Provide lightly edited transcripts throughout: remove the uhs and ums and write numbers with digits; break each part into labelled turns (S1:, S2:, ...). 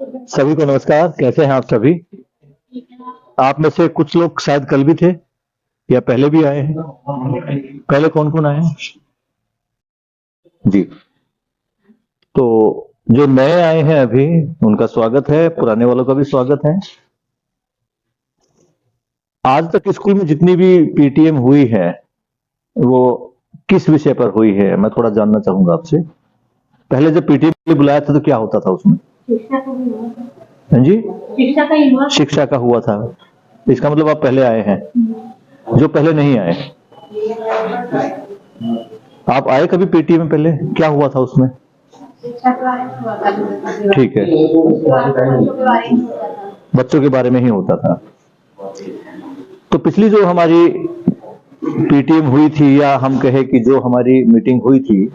S1: सभी को नमस्कार। कैसे हैं आप सभी? आप में से कुछ लोग शायद कल भी थे या पहले भी आए हैं। पहले कौन कौन आए हैं जी? तो जो नए आए हैं अभी, उनका स्वागत है, पुराने वालों का भी स्वागत है। आज तक स्कूल में जितनी भी पीटीएम हुई है वो किस विषय पर हुई है, मैं थोड़ा जानना चाहूंगा आपसे। पहले जब पीटीएम बुलाया था तो क्या होता था उसमें? हाँ जी, शिक्षा का हुआ था। इसका मतलब आप पहले आए हैं। जो पहले नहीं आए, आप आए कभी पीटीएम में? पहले क्या हुआ था उसमें? ठीक है, बच्चों के बारे में ही होता था। तो पिछली जो हमारी पीटीएम हुई थी, या हम कहे कि जो हमारी मीटिंग हुई थी,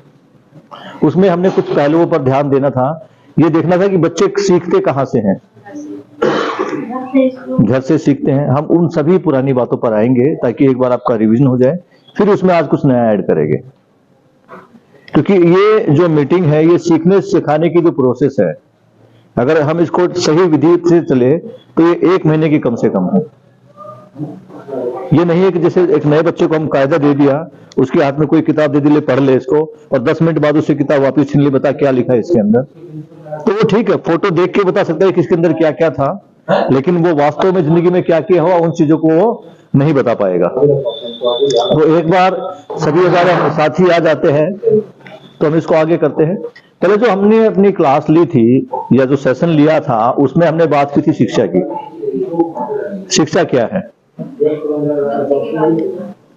S1: उसमें हमने कुछ पहलुओं पर ध्यान देना था। ये देखना था कि बच्चे सीखते कहाँ से हैं। घर से सीखते हैं। हम उन सभी पुरानी बातों पर आएंगे ताकि एक बार आपका रिवीजन हो जाए, फिर उसमें आज कुछ नया ऐड करेंगे। क्योंकि ये जो मीटिंग है, ये सीखने सिखाने की जो प्रोसेस है, अगर हम इसको सही विधि से चले तो ये 1 महीने की कम से कम है। ये नहीं है कि जैसे एक नए बच्चे को हम कायदा दे दिया, उसके हाथ में कोई किताब दे दी, ले पढ़ ले इसको, और 10 मिनट बाद उसे किताब वापस छीन ले, बता क्या लिखा है इसके अंदर। तो वो ठीक है, फोटो देख के बता सकता है कि इसके अंदर क्या क्या था, लेकिन वो वास्तव में जिंदगी में क्या किया हुआ उन चीजों को वो नहीं बता पाएगा। तो एक बार सभी हमारे साथी आ जाते हैं तो हम इसको आगे करते हैं। पहले जो हमने अपनी क्लास ली थी या जो सेशन लिया था, उसमें हमने बात की थी शिक्षा की। शिक्षा क्या है?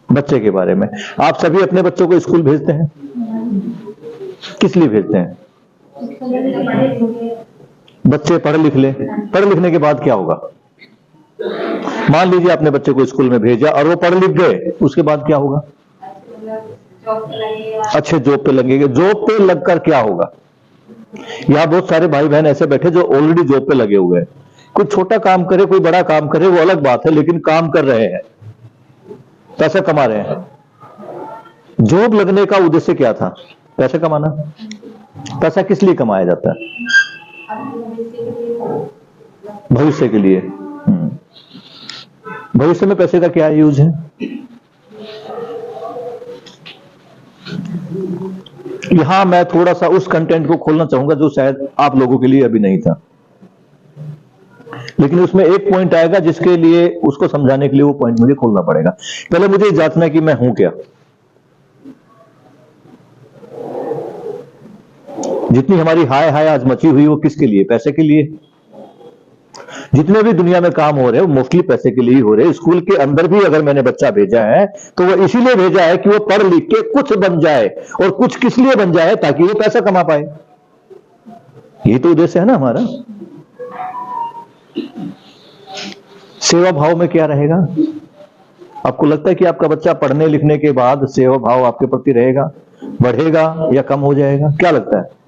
S1: बच्चे के बारे में। आप सभी अपने बच्चों को स्कूल भेजते हैं, किस लिए भेजते हैं? बच्चे पढ़ लिख ले। पढ़ लिखने के बाद क्या होगा? मान लीजिए आपने बच्चे को स्कूल में भेजा और वो पढ़ लिख गए, उसके बाद क्या होगा? अच्छे जॉब पे लगेंगे। जॉब पे लगकर क्या होगा? यहाँ बहुत सारे भाई बहन ऐसे बैठे जो ऑलरेडी जॉब पे लगे हुए हैं। कोई छोटा काम करे, कोई बड़ा काम करे, वो अलग बात है, लेकिन काम कर रहे हैं, पैसा कमा रहे हैं। जॉब लगने का उद्देश्य क्या था? पैसा कमाना। पैसा किस लिए कमाया जाता है? भविष्य के लिए। भविष्य में पैसे का क्या यूज है? यहां मैं थोड़ा सा उस कंटेंट को खोलना चाहूंगा जो शायद आप लोगों के लिए अभी नहीं था, लेकिन उसमें एक पॉइंट आएगा जिसके लिए, उसको समझाने के लिए वो पॉइंट मुझे खोलना पड़ेगा। पहले मुझे जांचना कि मैं हूं क्या। जितनी हमारी हाय हाय आज मची हुई, वो किसके लिए? पैसे के लिए। जितने भी दुनिया में काम हो रहे हैं वो मोस्टली पैसे के लिए ही हो रहे हैं। स्कूल के अंदर भी अगर मैंने बच्चा भेजा है तो वो इसीलिए भेजा है कि वो पढ़ लिख के कुछ बन जाए, और कुछ किस लिए बन जाए? ताकि वो पैसा कमा पाए। ये तो उद्देश्य है ना हमारा। सेवा भाव में क्या रहेगा? आपको लगता है कि आपका बच्चा पढ़ने लिखने के बाद सेवा भाव आपके प्रति रहेगा, बढ़ेगा या कम हो जाएगा? क्या लगता है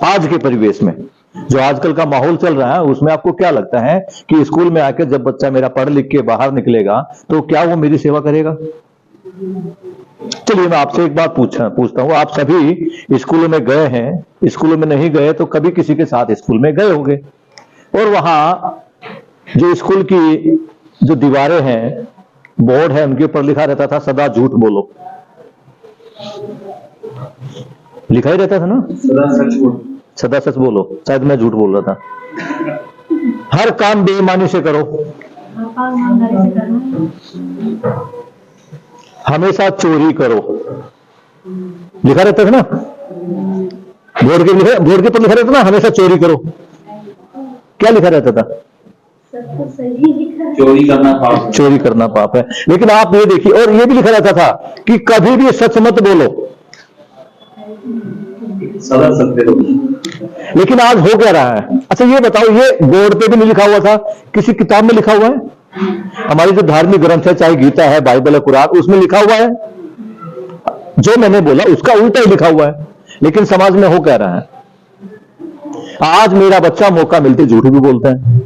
S1: आज के परिवेश में, जो आजकल का माहौल चल रहा है, उसमें आपको क्या लगता है कि स्कूल में आकर जब बच्चा मेरा पढ़ लिख के बाहर निकलेगा तो क्या वो मेरी सेवा करेगा? चलिए मैं आपसे एक बात पूछता हूं। आप सभी स्कूलों में गए हैं, स्कूलों में नहीं गए तो कभी किसी के साथ स्कूल में गए होंगे, और वहां जो स्कूल की जो दीवारें हैं, बोर्ड है, उनके ऊपर लिखा रहता था सदा झूठ बोलो। लिखा ही रहता था ना, सदा सच बोलो। शायद मैं झूठ बोल रहा था। हर काम बेईमानी से करो, हमेशा चोरी करो, लिखा रहता था ना। बोर्ड के ऊपर लिखा रहता था ना, हमेशा चोरी करो। क्या लिखा रहता था? चोरी करना पाप है। लेकिन आप ये देखिए, और ये भी लिखा रहता था कि कभी भी सच मत बोलो, सदा सत्य रहो। लेकिन आज हो क्या रहा है? अच्छा ये बताओ, ये बोर्ड पे भी नहीं लिखा हुआ था, किसी किताब में लिखा हुआ है? हमारी जो धार्मिक ग्रंथ है, चाहे गीता है, बाइबल है, कुरान, उसमें लिखा हुआ है। जो मैंने बोला उसका उल्टा ही लिखा हुआ है। लेकिन समाज में हो क्या रहा है? आज मेरा बच्चा मौका मिलते झूठ भी बोलता है,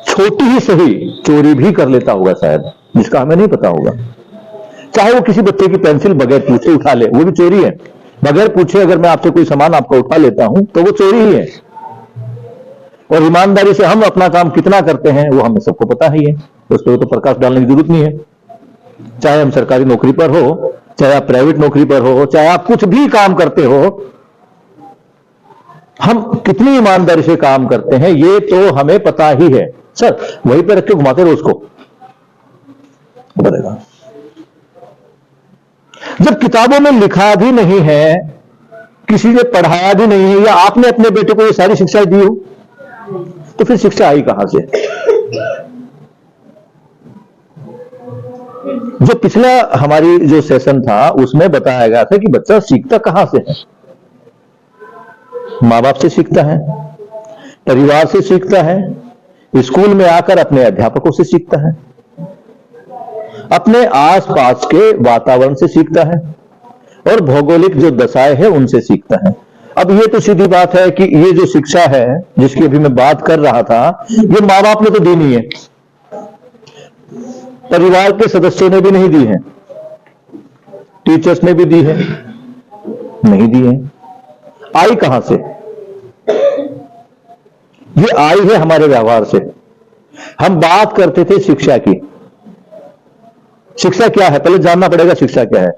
S1: छोटी ही सही चोरी भी कर लेता होगा शायद, जिसका हमें नहीं पता होगा। चाहे वो किसी बच्चे की पेंसिल बगैर पूछे उठा ले, वो भी चोरी है। बगैर पूछे अगर मैं आपसे कोई सामान आपका उठा लेता हूं तो वो चोरी ही है। और ईमानदारी से हम अपना काम कितना करते हैं वो हमें सबको पता ही है, उस पर तो प्रकाश डालने की जरूरत नहीं है। चाहे हम सरकारी नौकरी पर हो, चाहे आप प्राइवेट नौकरी पर हो, चाहे आप कुछ भी काम करते हो, हम कितनी ईमानदारी से काम करते हैं ये तो हमें पता ही है। सर वहीं पर रख के घुमाते रहो उसको, बनेगा। जब किताबों में लिखा भी नहीं है, किसी ने पढ़ाया भी नहीं है, या आपने अपने बेटे को ये सारी शिक्षा दी हो, तो फिर शिक्षा आई कहां से? जो पिछला हमारी जो सेशन था उसमें बताया गया था कि बच्चा सीखता कहां से है। मां बाप से सीखता है, परिवार से सीखता है, स्कूल में आकर अपने अध्यापकों से सीखता है, अपने आसपास के वातावरण से सीखता है, और भौगोलिक जो दशाएं हैं उनसे सीखता है। अब ये तो सीधी बात है कि ये जो शिक्षा है जिसकी अभी मैं बात कर रहा था, ये मां बाप ने तो दी नहीं है, परिवार के सदस्यों ने भी नहीं दी है, टीचर्स ने भी दी है नहीं दी है। आई कहां से? ये आई है हमारे व्यवहार से। हम बात करते थे शिक्षा की। शिक्षा क्या है पहले जानना पड़ेगा, शिक्षा क्या है।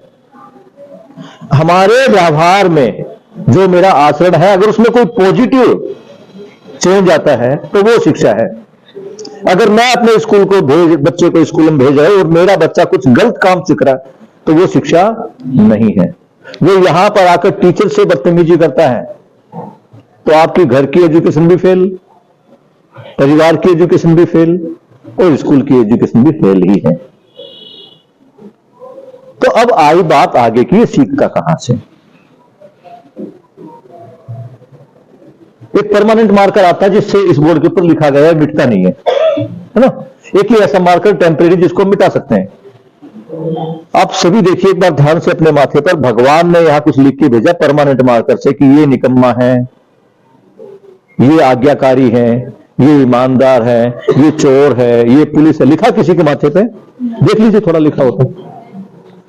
S1: हमारे व्यवहार में जो मेरा आचरण है, अगर उसमें कोई पॉजिटिव चेंज आता है तो वो शिक्षा है। अगर मैं अपने स्कूल को बच्चे को स्कूल में भेजा और मेरा बच्चा कुछ गलत काम सीख रहा है तो वो शिक्षा नहीं है। वो यहां पर आकर टीचर से बदतमीजी करता है तो आपकी घर की एजुकेशन भी फेल, परिवार की एजुकेशन भी फेल, और स्कूल की एजुकेशन भी फेल ही है। तो अब आई बात आगे की, सीखता कहां से। एक परमानेंट मार्कर आता है जिससे इस बोर्ड के ऊपर लिखा गया है, मिटता नहीं है ना। एक ही ऐसा मार्कर टेम्परेरी जिसको मिटा सकते हैं। आप सभी देखिए एक बार ध्यान से अपने माथे पर, भगवान ने यहां कुछ लिख के भेजा परमानेंट मार्कर से कि ये निकम्मा है, ये आज्ञाकारी है, ये ईमानदार है, ये चोर है, ये पुलिस है। लिखा किसी के माथे पे? देख लीजिए थोड़ा लिखा होता,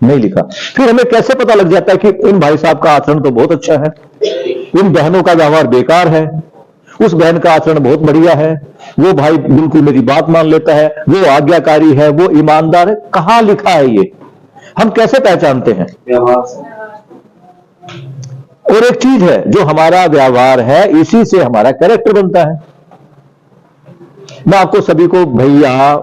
S1: नहीं लिखा। फिर हमें कैसे पता लग जाता है कि इन भाई साहब का आचरण तो बहुत अच्छा है, इन बहनों का व्यवहार बेकार है, उस बहन का आचरण बहुत बढ़िया है, वो भाई बिल्कुल मेरी बात मान लेता है, वो आज्ञाकारी है, वो ईमानदार है। कहां लिखा है ये? हम कैसे पहचानते हैं? और एक चीज है, जो हमारा व्यवहार है इसी से हमारा कैरेक्टर बनता है। मैं आपको सभी को भैया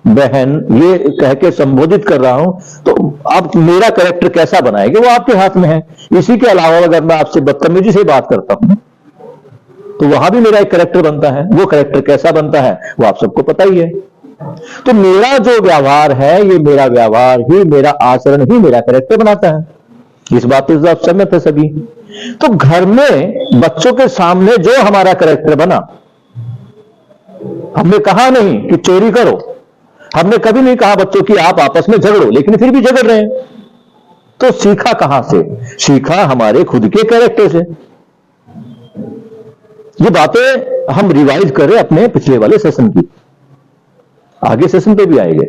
S1: बहन ये कह के संबोधित कर रहा हूं, तो आप मेरा कैरेक्टर कैसा बनाएंगे वो आपके हाथ में है। इसी के अलावा अगर मैं आपसे बदतमीजी से बात करता हूं तो वहां भी मेरा एक कैरेक्टर बनता है। वो कैरेक्टर कैसा बनता है वो आप सबको पता ही है। तो मेरा जो व्यवहार है, ये मेरा व्यवहार ही, मेरा आचरण ही मेरा कैरेक्टर बनाता है। इस बात से आप सहमत है सभी? तो घर में बच्चों के सामने जो हमारा कैरेक्टर बना, हमने कहा नहीं कि चोरी करो, हमने कभी नहीं कहा बच्चों की आप आपस में झगड़ो, लेकिन फिर भी झगड़ रहे हैं। तो सीखा कहां से? सीखा हमारे खुद के कैरेक्टर से। ये बातें हम रिवाइज करें अपने पिछले वाले सेशन की, आगे सेशन पे भी आएंगे।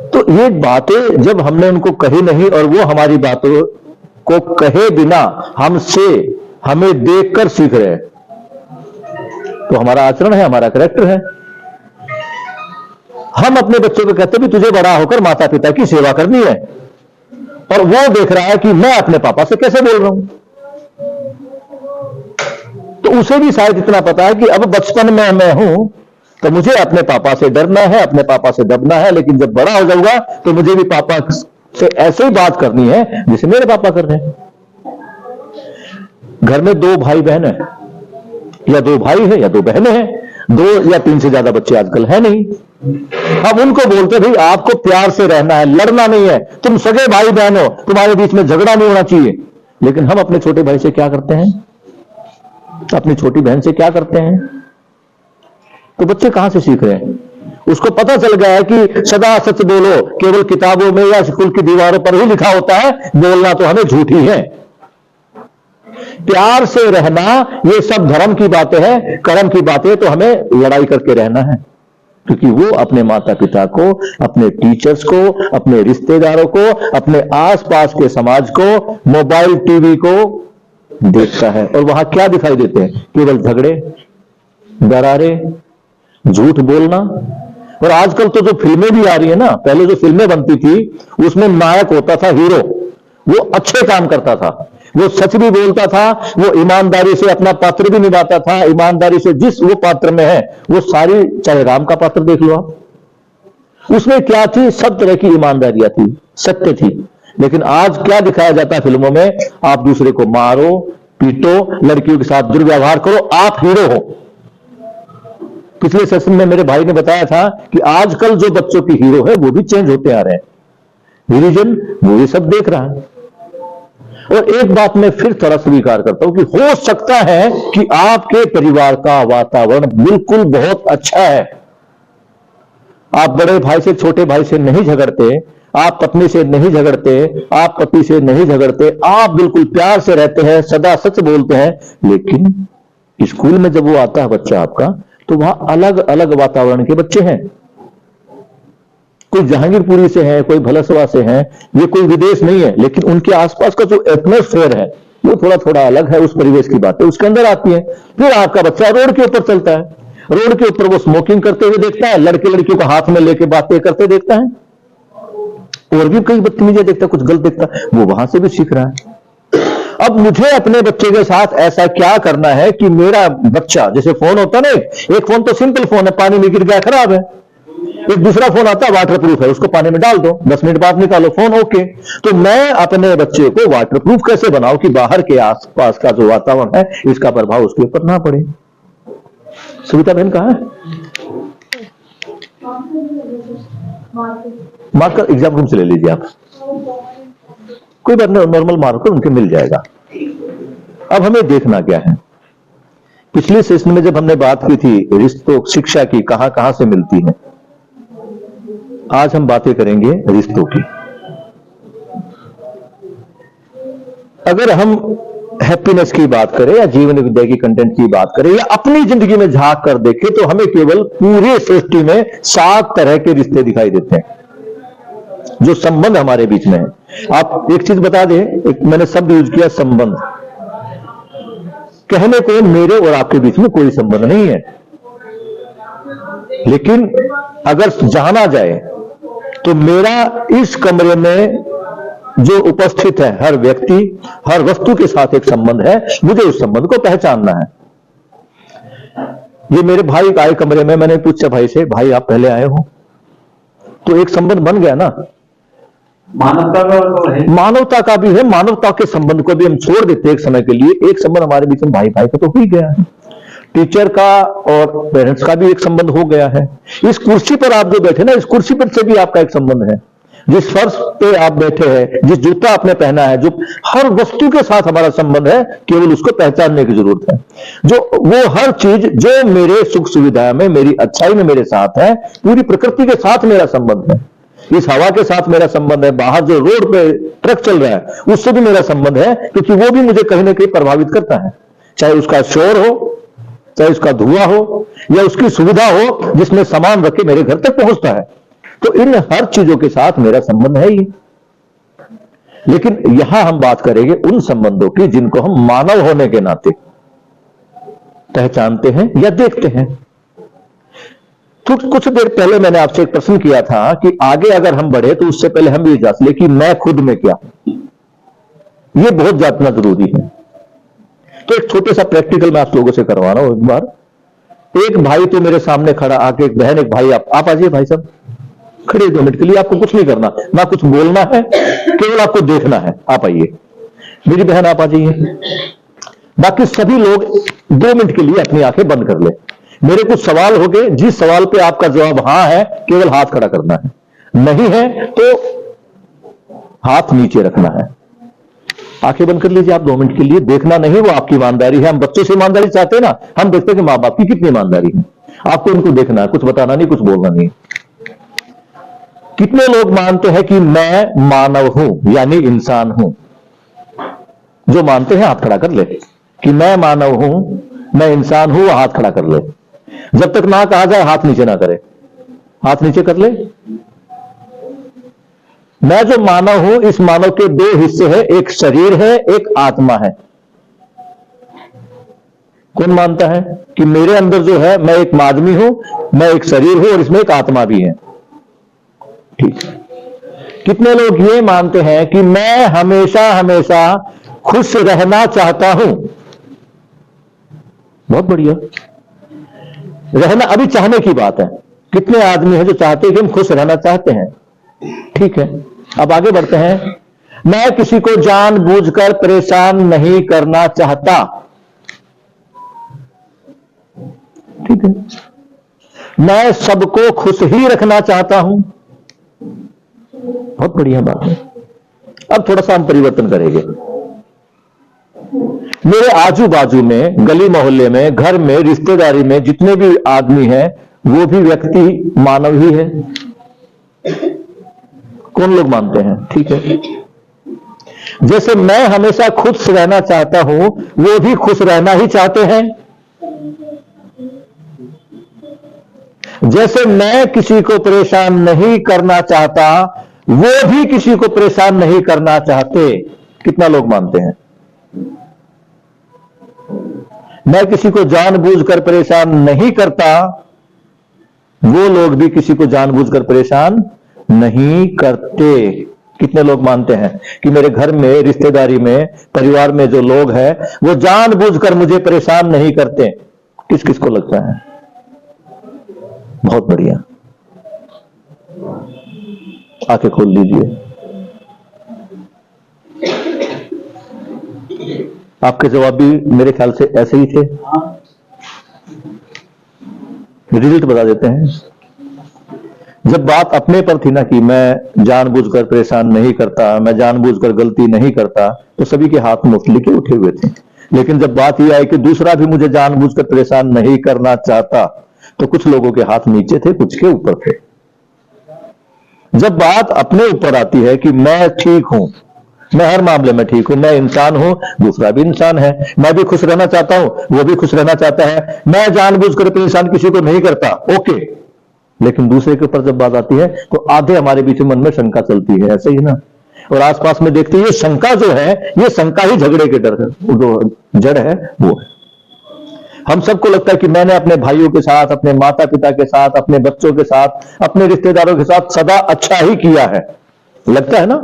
S1: तो ये बातें जब हमने उनको कही नहीं और वो हमारी बातों को कहे बिना हमसे, हमें देखकर सीख रहे हैं, तो हमारा आचरण है, हमारा कैरेक्टर है। हम अपने बच्चों को कहते भी तुझे बड़ा होकर माता पिता की सेवा करनी है, और वो देख रहा है कि मैं अपने पापा से कैसे बोल रहा हूं, तो उसे भी शायद इतना पता है कि अब बचपन में मैं हूं तो मुझे अपने पापा से डरना है, अपने पापा से दबना है, लेकिन जब बड़ा हो जाऊंगा तो मुझे भी पापा से ऐसे ही बात करनी है जैसे मेरे पापा कर रहे हैं। घर में 2 भाई बहन है, या 2 भाई है या 2 बहनें हैं, 2 या 3 से ज्यादा बच्चे आजकल है नहीं। अब उनको बोलते भाई आपको प्यार से रहना है, लड़ना नहीं है, तुम सगे भाई बहन हो, तुम्हारे बीच में झगड़ा नहीं होना चाहिए। लेकिन हम अपने छोटे भाई से क्या करते हैं, अपनी छोटी बहन से क्या करते हैं? तो बच्चे कहां से सीख रहे हैं? उसको पता चल गया है कि सदा सच बोलो, केवल किताबों में या स्कूल की दीवारों पर ही लिखा होता है, बोलना तो हमें झूठ ही है। प्यार से रहना ये सब धर्म की बातें हैं, कर्म की बातें, तो हमें लड़ाई करके रहना है। क्योंकि वो अपने माता पिता को, अपने टीचर्स को, अपने रिश्तेदारों को, अपने आसपास के समाज को, मोबाइल टीवी को देखता है। और वहां क्या दिखाई देते हैं? केवल झगड़े, दरारे, झूठ बोलना। और आजकल तो जो फिल्में भी आ रही है ना, पहले जो फिल्में बनती थी उसमें नायक होता था हीरो, वो अच्छे काम करता था, वो सच भी बोलता था, वो ईमानदारी से अपना पात्र भी निभाता था, ईमानदारी से जिस वो पात्र में है वो सारी, चाहे राम का पात्र देख लो आप, उसमें क्या थी? सब तरह की ईमानदारियां थी, सत्य थी। लेकिन आज क्या दिखाया जाता है फिल्मों में? आप दूसरे को मारो, पीटो, लड़कियों के साथ दुर्व्यवहार करो, आप हीरो हो। पिछले सेशन में मेरे भाई ने बताया था कि आजकल जो बच्चों की हीरो है वो भी चेंज होते आ रहे हैं। रिलीजन वो ये सब देख रहा है। और एक बात मैं फिर थोड़ा स्वीकार करता हूं कि हो सकता है कि आपके परिवार का वातावरण बिल्कुल बहुत अच्छा है, आप बड़े भाई से छोटे भाई से नहीं झगड़ते, आप पत्नी से नहीं झगड़ते, आप पति से नहीं झगड़ते, आप बिल्कुल प्यार से रहते हैं, सदा सच बोलते हैं। लेकिन स्कूल में जब वो आता है बच्चा आपका, तो वहां अलग अलग वातावरण के बच्चे हैं। कोई जहांगीरपुरी से है, कोई भलसवा से है, ये कोई विदेश नहीं है, लेकिन उनके आसपास का जो एटमॉस्फेयर है वो थोड़ा थोड़ा अलग है। उस परिवेश की बातें उसके अंदर आती है। फिर आपका बच्चा रोड के ऊपर चलता है, रोड के ऊपर वो स्मोकिंग करते हुए देखता है, लड़के लड़कियों को हाथ में लेके बातें करते देखता है, और भी कई बदतमीजियां देखता है, कुछ गलत देखता है, वो वहां से भी सीख रहा है। अब मुझे अपने बच्चे के साथ ऐसा क्या करना है कि मेरा बच्चा, जैसे फोन होता है ना, एक फोन तो सिंपल फोन है, पानी में गिर गया खराब है, एक दूसरा फोन आता है वाटर प्रूफ है, उसको पानी में डाल दो, 10 मिनट बाद निकालो फोन, ओके। तो मैं अपने बच्चे को वाटर प्रूफ कैसे बनाऊं कि बाहर के आसपास का जो वातावरण है इसका प्रभाव उसके ऊपर ना पड़े। सुविधा बहन कहां है? मार्कर एग्जाम रूम से ले लीजिए आप, कोई बात नहीं, नॉर्मल मार्कर उनके मिल जाएगा। अब हमें देखना क्या है? पिछले सेशन में जब हमने बात की थी रिश्तों, शिक्षा की कहां कहां से मिलती है, आज हम बातें करेंगे रिश्तों की। अगर हम हैप्पीनेस की बात करें या जीवन विद्या की कंटेंट की बात करें या अपनी जिंदगी में झांक कर देखें, तो हमें केवल पूरी सृष्टि में 7 तरह के रिश्ते दिखाई देते हैं जो संबंध हमारे बीच में है। आप एक चीज बता दें, एक मैंने शब्द यूज किया संबंध, कहने को मेरे और आपके बीच में कोई संबंध नहीं है, लेकिन अगर जाना जाए तो मेरा इस कमरे में जो उपस्थित है हर व्यक्ति, हर वस्तु के साथ एक संबंध है, मुझे उस संबंध को पहचानना है। ये मेरे भाई आए कमरे में, मैंने पूछा भाई से, भाई आप पहले आए हो, तो एक संबंध बन गया ना।
S2: मानवता का तो है,
S1: मानवता का भी है, मानवता के संबंध को भी हम छोड़ देते हैं एक समय के लिए, एक संबंध हमारे बीच में भाई भाई का तो हो ही गया है। टीचर का और पेरेंट्स का भी एक संबंध हो गया है। इस कुर्सी पर आप जो बैठे ना, इस कुर्सी पर से भी आपका एक संबंध है। जिस फर्श पे आप बैठे हैं, जिस जूता आपने पहना है, जो हर वस्तु के साथ हमारा संबंध है, केवल उसको पहचानने की जरूरत है। जो वो हर चीज जो मेरे सुख सुविधा में, मेरी अच्छाई में मेरे साथ है, पूरी प्रकृति के साथ मेरा संबंध है। इस हवा के साथ मेरा संबंध है, बाहर जो रोड पे ट्रक चल रहा है उससे भी मेरा संबंध है, क्योंकि वो भी मुझे कहीं ना कहीं प्रभावित करता है, चाहे उसका शोर हो, चाहे उसका धुआं हो, या उसकी सुविधा हो जिसमें सामान रख के मेरे घर तक पहुंचता है। तो इन हर चीजों के साथ मेरा संबंध है ही। लेकिन यहां हम बात करेंगे उन संबंधों की जिनको हम मानव होने के नाते पहचानते हैं या देखते हैं। तो कुछ देर पहले मैंने आपसे एक प्रश्न किया था कि आगे अगर हम बढ़े तो उससे पहले हम ये जांच ले कि मैं खुद में क्या हूं। ये बहुत जानना जरूरी है। तो एक छोटे सा प्रैक्टिकल मैं आप लोगों से करवा रहा हूं। एक बार एक भाई तो मेरे सामने खड़ा, आके एक बहन, एक भाई, आप आ जाइए भाई साहब, खड़े 2 मिनट के लिए, आपको कुछ नहीं करना, ना कुछ बोलना है, केवल आपको देखना है। आप आइए, मेरी बहन आप आ जाइए। बाकी सभी लोग 2 मिनट के लिए अपनी आंखें बंद कर ले। मेरे कुछ सवाल हो गए, जिस सवाल पे आपका जवाब हां है, केवल हाथ खड़ा करना है, नहीं है तो हाथ नीचे रखना है। आंखें बंद कर लीजिए आप 2 मिनट के लिए। देखना नहीं, वो आपकी ईमानदारी है। हम बच्चों से ईमानदारी चाहते हैं ना, हम देखते हैं कि मां बाप की कितनी ईमानदारी है। आपको उनको देखना है, कुछ बताना नहीं, कुछ बोलना नहीं। कितने लोग मानते हैं कि मैं मानव हूं, यानी इंसान हूं? जो मानते हैं हाथ खड़ा कर ले कि मैं मानव हूं, मैं इंसान हूं, हाथ खड़ा कर ले। जब तक ना कहा जाए हाथ नीचे ना करे। हाथ नीचे कर ले। मैं जो मानव हूं, इस मानव के दो हिस्से हैं, एक शरीर है, एक आत्मा है। कौन मानता है कि मेरे अंदर जो है, मैं एक आदमी हूं, मैं एक शरीर हूं और इसमें एक आत्मा भी है? ठीक है। कितने लोग ये मानते हैं कि मैं हमेशा हमेशा खुश रहना चाहता हूं? बहुत बढ़िया। रहना अभी चाहने की बात है। कितने आदमी हैं जो चाहते हैं कि हम खुश रहना चाहते हैं? ठीक है, अब आगे बढ़ते हैं। मैं किसी को जानबूझकर परेशान नहीं करना चाहता। ठीक है। मैं सबको खुश ही रखना चाहता हूं। बहुत बढ़िया बात है। अब थोड़ा सा हम परिवर्तन करेंगे। मेरे आजू बाजू में, गली मोहल्ले में, घर में, रिश्तेदारी में जितने भी आदमी हैं, वो भी व्यक्ति मानव ही है। कौन लोग मानते हैं? ठीक है। जैसे मैं हमेशा खुश रहना चाहता हूं, वो भी खुश रहना ही चाहते हैं। जैसे मैं किसी को परेशान नहीं करना चाहता, वो भी किसी को परेशान नहीं करना चाहते। कितना लोग मानते हैं? मैं किसी को जानबूझकर परेशान नहीं करता, वो लोग भी किसी को जानबूझकर परेशान नहीं करते। कितने लोग मानते हैं कि मेरे घर में, रिश्तेदारी में, परिवार में जो लोग हैं, वो जानबूझकर मुझे परेशान नहीं करते? किस किस को लगता है? बहुत बढ़िया। आंखें खोल लीजिए। आपके जवाब भी मेरे ख्याल से ऐसे ही थे। रिजल्ट बता देते हैं। जब बात अपने पर थी ना कि मैं जानबूझकर परेशान नहीं करता, मैं जानबूझकर गलती नहीं करता, तो सभी के हाथ मोस्टली के उठे हुए थे। लेकिन जब बात यह आई कि दूसरा भी मुझे जानबूझकर परेशान नहीं करना चाहता, तो कुछ लोगों के हाथ नीचे थे, कुछ के ऊपर थे। जब बात अपने ऊपर आती है कि मैं ठीक हूं, मैं हर मामले में ठीक हूं, मैं इंसान हूं, दूसरा भी इंसान है, मैं भी खुश रहना चाहता हूं, वो भी खुश रहना चाहता है, मैं जानबूझकर परेशान किसी को नहीं करता, ओके। लेकिन दूसरे के ऊपर जब बात आती है, तो आधे हमारे बीच मन में शंका चलती है, ऐसे ही ना। और आसपास में देखते हैं, ये शंका जो है, ये शंका ही झगड़े के डर है, जो जड़ है वो है। हम सबको लगता है कि मैंने अपने भाइयों के साथ, अपने माता पिता के साथ, अपने बच्चों के साथ, अपने रिश्तेदारों के साथ सदा अच्छा ही किया है, लगता है ना।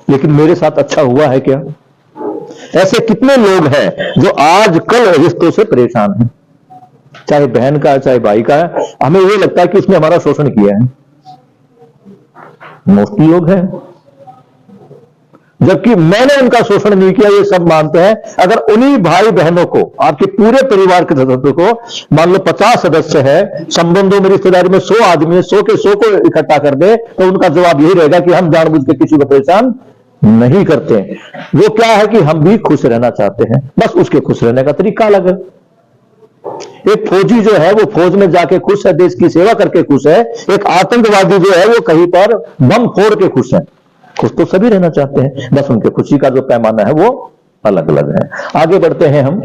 S1: लेकिन मेरे साथ अच्छा हुआ है क्या? ऐसे कितने लोग हैं जो आजकल रिश्तों से परेशान हैं, चाहे बहन का है, चाहे भाई का है। हमें ये लगता है कि उसने हमारा शोषण किया है। मोस्टली लोग हैं, जबकि मैंने उनका शोषण नहीं किया, ये सब मानते हैं। अगर उन्हीं भाई बहनों को, आपके पूरे परिवार के सदस्यों को, मान लो 50 सदस्य है, संबंधों में, रिश्तेदारी में 100 आदमी है, 100 के 100 को इकट्ठा कर दे, तो उनका जवाब यही रहेगा कि हम जानबूझ के किसी को परेशान नहीं करते। वो क्या है कि हम भी खुश रहना चाहते हैं, बस उसके खुश रहने का तरीका अलग है। एक फौजी जो है, वो फौज में जाके खुश है, देश की सेवा करके खुश है। एक आतंकवादी जो है, वो कहीं पर बम फोड़ के खुश है। खुश तो सभी रहना चाहते हैं, बस उनके खुशी का जो पैमाना है वो अलग अलग है। आगे बढ़ते हैं। हम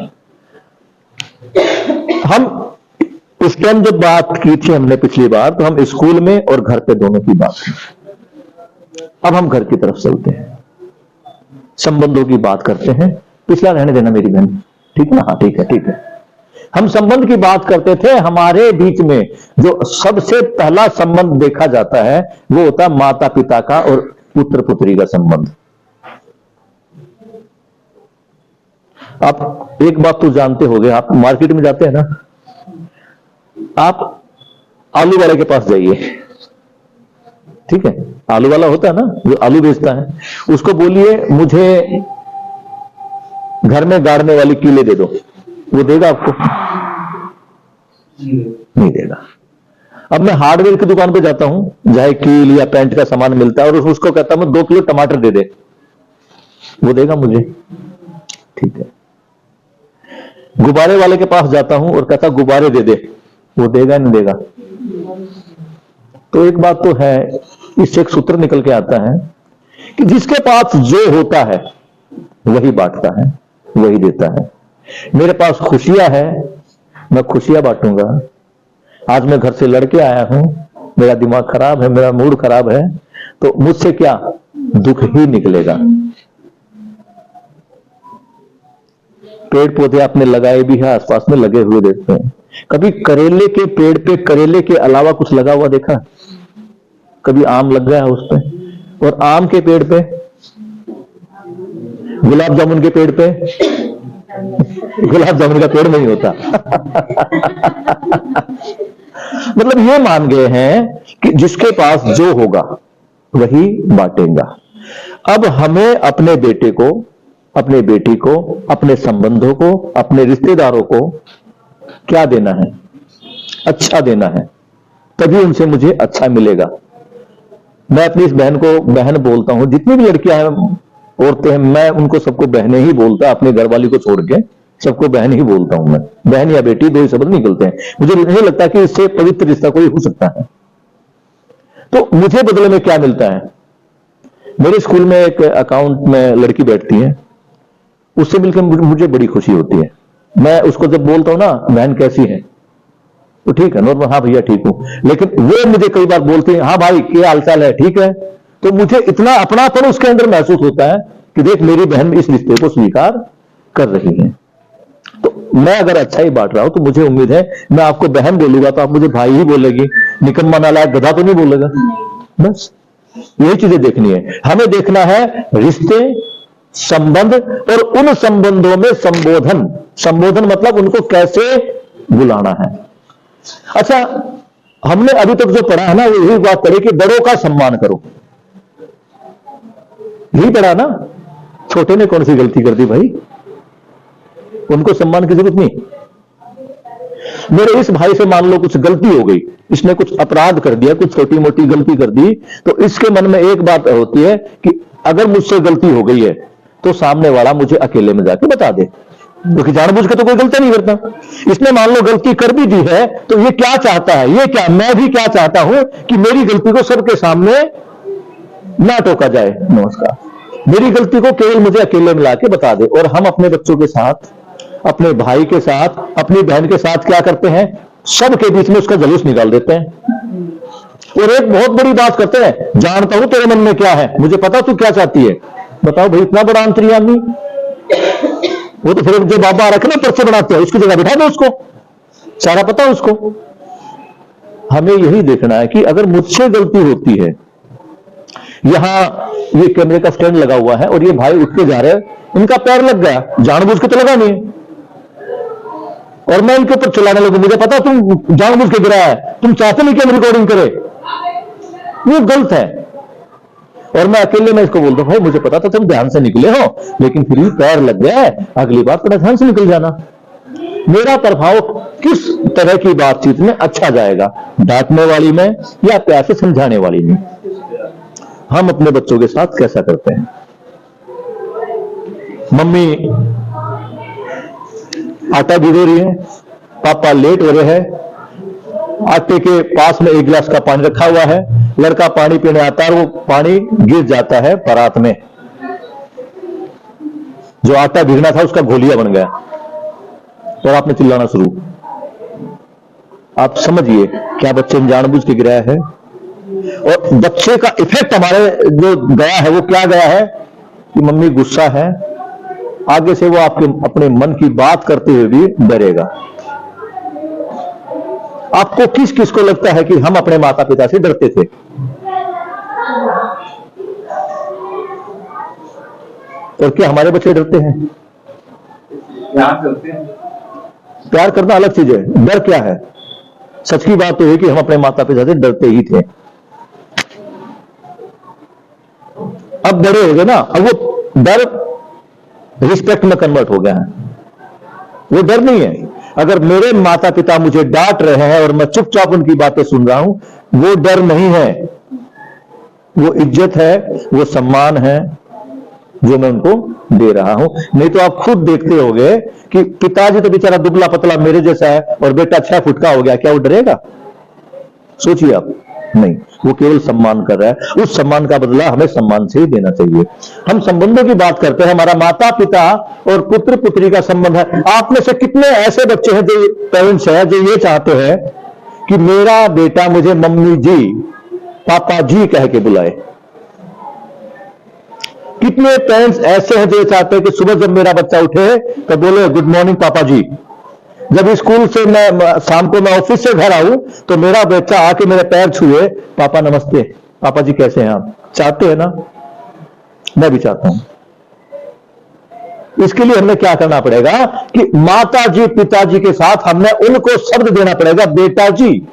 S1: उस टाइम जब बात की थी हमने पिछली बार, तो हम स्कूल में और घर पे दोनों की बात की। अब हम घर की तरफ चलते हैं, संबंधों की बात करते हैं। पिछला रहने देना मेरी बहन, ठीक ना? हाँ ठीक है, ठीक है। हम संबंध की बात करते थे। हमारे बीच में जो सबसे पहला संबंध देखा जाता है, वो होता है माता पिता का और पुत्र पुत्री का संबंध। आप एक बात तो जानते होंगे, आप मार्केट में जाते हैं ना, आप आलू वाले के पास जाइए, ठीक है? आलू वाला होता है ना, जो आलू बेचता है, उसको बोलिए मुझे घर में गाड़ने वाली कीले दे दो, वो देगा आपको? नहीं देगा। अब मैं हार्डवेयर की दुकान पे जाता हूं, जहां कील या पेंट का सामान मिलता है, और उसको कहता हूं 2 किलो टमाटर दे दे, वो देगा मुझे? ठीक है। गुब्बारे वाले के पास जाता हूं और कहता गुब्बारे दे दे, वो देगा नहीं देगा? तो एक बात तो है, इससे एक सूत्र निकल के आता है कि जिसके पास जो होता है वही बांटता है, वही देता है। मेरे पास खुशियां है, मैं खुशियां बांटूंगा। आज मैं घर से लड़के आया हूं, मेरा दिमाग खराब है, मेरा मूड खराब है, तो मुझसे क्या दुख ही निकलेगा। पेड़ पौधे आपने लगाए भी है, आसपास में लगे हुए देखते हैं, कभी करेले के पेड़ पे करेले के अलावा कुछ लगा हुआ देखा? कभी आम लग गया है उस पे? और आम के पेड़ पे, गुलाब जामुन के पेड़ पे, गुलाब जामुन का पेड़ नहीं होता। मतलब ये मान गए हैं कि जिसके पास जो होगा वही बांटेगा। अब हमें अपने बेटे को, अपने बेटी को, अपने संबंधों को, अपने रिश्तेदारों को क्या देना है? अच्छा देना है, तभी उनसे मुझे अच्छा मिलेगा। मैं अपनी इस बहन को बहन बोलता हूं, जितनी भी लड़कियां हैं, औरतें हैं, मैं उनको सबको बहनें ही बोलता, अपने घर वाली को छोड़ के सबको बहन ही बोलता हूं। मैं बहन या बेटी दो ही शब्द निकलते हैं, मुझे नहीं लगता कि इससे पवित्र रिश्ता कोई हो सकता है। तो मुझे बदले में क्या मिलता है? मेरे स्कूल में एक अकाउंट में लड़की बैठती है, उससे मिलकर मुझे बड़ी खुशी होती है। मैं उसको जब बोलता हूं ना, बहन कैसी है, तो ठीक है नॉर्मल, हाँ भैया ठीक हूं, लेकिन वो मुझे कई बार बोलती है, हाँ भाई क्या हालचाल है, ठीक है। तो मुझे इतना अपनापन उसके अंदर महसूस होता है कि देख मेरी बहन इस रिश्ते को स्वीकार कर रही है। तो मैं अगर अच्छा ही बांट रहा हूं तो मुझे उम्मीद है, मैं आपको बहन बोलूंगा तो आप मुझे भाई ही बोलेगी, निकम्मा नालायक गधा तो नहीं बोलेगा। बस यही चीजें देखनी है हमें। देखना है रिश्ते, संबंध, और उन संबंधों में संबोधन। संबोधन मतलब उनको कैसे बुलाना है। अच्छा, हमने अभी तक जो पढ़ा है ना, वो यही बात करें कि बड़ों का सम्मान करो, यही पढ़ा ना। छोटे ने कौन सी गलती कर दी भाई, उनको सम्मान की जरूरत नहीं। मेरे इस भाई से मान लो कुछ गलती हो गई, इसने कुछ अपराध कर दिया, कुछ छोटी मोटी गलती कर दी, तो इसके मन में एक बात होती है कि अगर मुझसे गलती हो गई है तो सामने वाला मुझे अकेले में जाके बता दे, क्योंकि जानबूझ के तो कोई गलती नहीं करता। इसने मान लो गलती कर भी दी है, तो ये क्या चाहता है, ये क्या, मैं भी क्या चाहता हूं कि मेरी गलती को सबके सामने ना टोका जाए। नमस्कार, मेरी गलती को केवल मुझे अकेले में लाके बता दे। और हम अपने बच्चों के साथ, अपने भाई के साथ, अपनी बहन के साथ क्या करते हैं, सबके बीच में उसका जुलूस निकाल देते हैं। और एक बहुत बड़ी बात करते हैं, जानता हूं तेरे मन में क्या है, मुझे पता तू क्या चाहती है। बताओ भाई, इतना बड़ा अंतर्यामी। वो तो फिर जो बाबा रखना पर्चे बनाते हैं, उसकी जगह बिठा दो उसको, सारा पता उसको। हमें यही देखना है कि अगर मुझसे गलती होती है, यहां ये कैमरे का स्टैंड लगा हुआ है और ये भाई उठ के जा रहे हैं, इनका पैर लग गया, जानबूझ के तो लगा नहीं, और मैं इनके ऊपर चलाने लगूं, मुझे पता तुम जानबूझ के गिरा है, तुम चाहते नहीं कि हम रिकॉर्डिंग करें, वो गलत है। और मैं अकेले में इसको बोलता हूं, भाई मुझे पता था तुम ध्यान से निकले हो, लेकिन फिर भी पैर लग गया है, अगली बार थोड़ा ध्यान से निकल जाना। मेरा प्रभाव किस तरह की बातचीत में अच्छा जाएगा, डांटने वाली में या प्यार से समझाने वाली में? हम अपने बच्चों के साथ कैसा करते हैं? मम्मी आटा भिगो रही है, पापा लेट हो रहे हैं, आटे के पास में एक गिलास का पानी रखा हुआ है, लड़का पानी पीने आता है, वो पानी गिर जाता है परात में, जो आटा भिगना था उसका घोलिया बन गया, और आपने चिल्लाना शुरू। आप समझिए, क्या बच्चे ने जानबूझ के गिराया है? और बच्चे का इफेक्ट हमारे जो गया है, वो क्या गया है कि मम्मी गुस्सा है, आगे से वो आपके अपने मन की बात करते हुए भी डरेगा। आपको किस किस को लगता है कि हम अपने माता पिता से डरते थे? और क्या हमारे बच्चे डरते हैं?
S2: प्यार करते हैं।
S1: प्यार करना अलग चीज है, डर क्या है? सच की बात तो है कि हम अपने माता पिता से डरते ही थे। अब बड़े हो गए ना, अब वो डर रिस्पेक्ट में कन्वर्ट हो गया है। वो डर नहीं है। अगर मेरे माता पिता मुझे डांट रहे हैं और मैं चुपचाप उनकी बातें सुन रहा हूं, वो डर नहीं है, वो इज्जत है, वो सम्मान है जो मैं उनको दे रहा हूं। नहीं तो आप खुद देखते होंगे कि पिताजी तो बेचारा दुबला पतला मेरे जैसा है और बेटा 6 फुट का हो गया, क्या वो डरेगा? सोचिए आप। नहीं, वो केवल सम्मान कर रहा है। उस सम्मान का बदला हमें सम्मान से ही देना चाहिए। हम संबंधों की बात करते हैं, हमारा माता पिता और पुत्र पुत्री का संबंध है। आप में से कितने ऐसे बच्चे हैं जो पेरेंट्स हैं जो ये चाहते हैं कि मेरा बेटा मुझे मम्मी जी, पापा जी कह के बुलाए। कितने पेरेंट्स ऐसे हैं जो चाहते हैं कि सुबह जब मेरा बच्चा उठे तो बोले गुड मॉर्निंग पापा जी। जब स्कूल से मैं शाम को मैं ऑफिस से घर आऊं तो मेरा बच्चा आके मेरे पैर छुए, पापा नमस्ते, पापा जी कैसे हैं आप। चाहते हैं ना? मैं भी चाहता हूं। इसके लिए हमें क्या करना पड़ेगा कि माता जी पिताजी के साथ हमने उनको शब्द देना पड़ेगा, बेटा जी,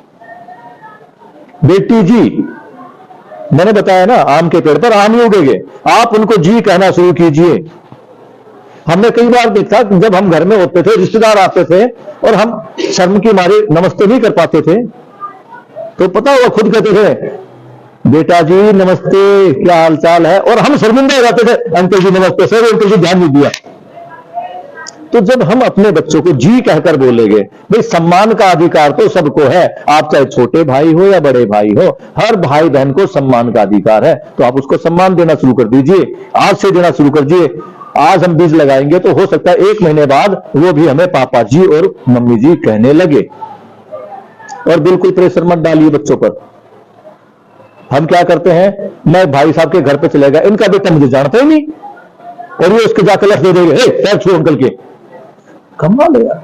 S1: बेटी जी। मैंने बताया ना, आम के पेड़ पर आम ही उगेंगे, आप उनको जी कहना शुरू कीजिए। हमने कई बार देखा कि जब हम घर में होते थे, रिश्तेदार आते थे और हम शर्म की मारे नमस्ते नहीं कर पाते थे, तो पता हुआ खुद कहते थे बेटा जी नमस्ते, क्या हाल चाल है, और हम शर्मिंदा हो जाते थे, अंकल जी नमस्ते, सर अंकल जी ध्यान नहीं दिया। तो जब हम अपने बच्चों को जी कहकर बोलेंगे, भाई सम्मान का अधिकार तो सबको है, आप चाहे छोटे भाई हो या बड़े भाई हो, हर भाई बहन को सम्मान का अधिकार है, तो आप उसको सम्मान देना शुरू कर दीजिए, आज से देना शुरू कर दीजिए। आज हम बीज लगाएंगे तो हो सकता है 1 महीने बाद वो भी हमें पापा जी और मम्मी जी कहने लगे। और बिल्कुल प्रेशर मत डालिए बच्चों पर। हम क्या करते हैं, मैं भाई साहब के घर पे चले गया, इनका बेटा मुझे जानता ही नहीं, और ये उसके जाकर लख दे देंगे, पैर छू अंकल के। कमाल है यार।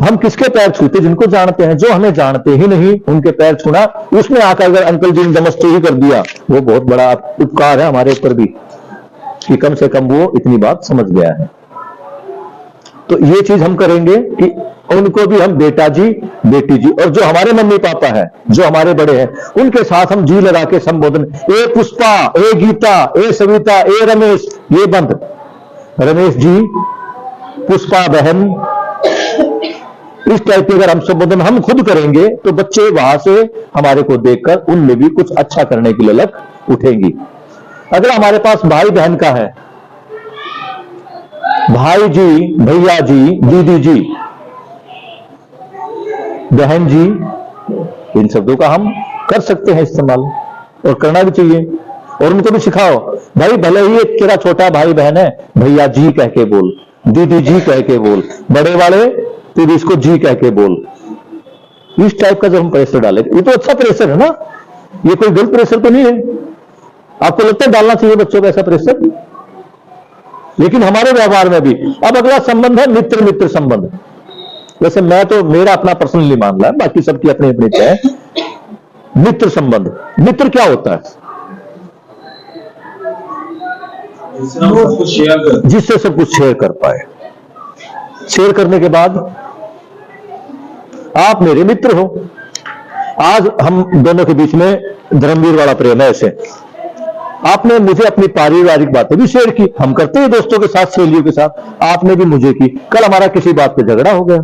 S1: हम किसके पैर छूते? जिनको जानते हैं। जो हमें जानते ही नहीं उनके पैर छूना, उसने आकर अगर अंकल जी ने नमस्ते ही कर दिया, वो बहुत बड़ा उपकार है हमारे ऊपर भी, कि कम से कम वो इतनी बात समझ गया है। तो ये चीज हम करेंगे कि उनको भी हम बेटा जी बेटी जी, और जो हमारे मम्मी पापा हैं, जो हमारे बड़े हैं, उनके साथ हम जी लगा के संबोधन, ए पुष्पा, ए गीता, ए सविता, ए रमेश, ये बंद, रमेश जी, पुष्पा बहन, इस टाइप के अगर हम संबोधन हम खुद करेंगे तो बच्चे वहां से हमारे को देखकर उनमें भी कुछ अच्छा करने की ललक उठेगी। अगर हमारे पास भाई बहन का है, भाई जी, भैया जी, दीदी जी, बहन जी, इन शब्दों का हम कर सकते हैं इस्तेमाल, और करना भी चाहिए। और उनको भी सिखाओ, भाई भले ही एक तेरा छोटा भाई बहन है, भैया जी कह के बोल, दीदी जी कह के बोल, बड़े वाले तू भी इसको जी कह के बोल। इस टाइप का जब हम प्रेशर डालें, ये तो अच्छा प्रेशर है ना, ये कोई गलत प्रेशर तो नहीं है। आपको लगता है डालना चाहिए बच्चों को ऐसा प्रेशर? लेकिन हमारे व्यवहार में भी। अब अगला संबंध है मित्र मित्र संबंध। वैसे मैं तो मेरा अपना पर्सनली मामला है, बाकी सबकी अपनी अपनी है। मित्र संबंध, मित्र क्या होता है? जिससे सब कुछ शेयर कर पाए। शेयर करने के बाद आप मेरे मित्र हो। आज हम दोनों के बीच में धर्मवीर वाला प्रेम है। ऐसे आपने मुझे अपनी पारिवारिक बातें भी शेयर की, हम करते हैं दोस्तों के साथ, सहेलियों के साथ, आपने भी मुझे की। कल हमारा किसी बात पे झगड़ा हो गया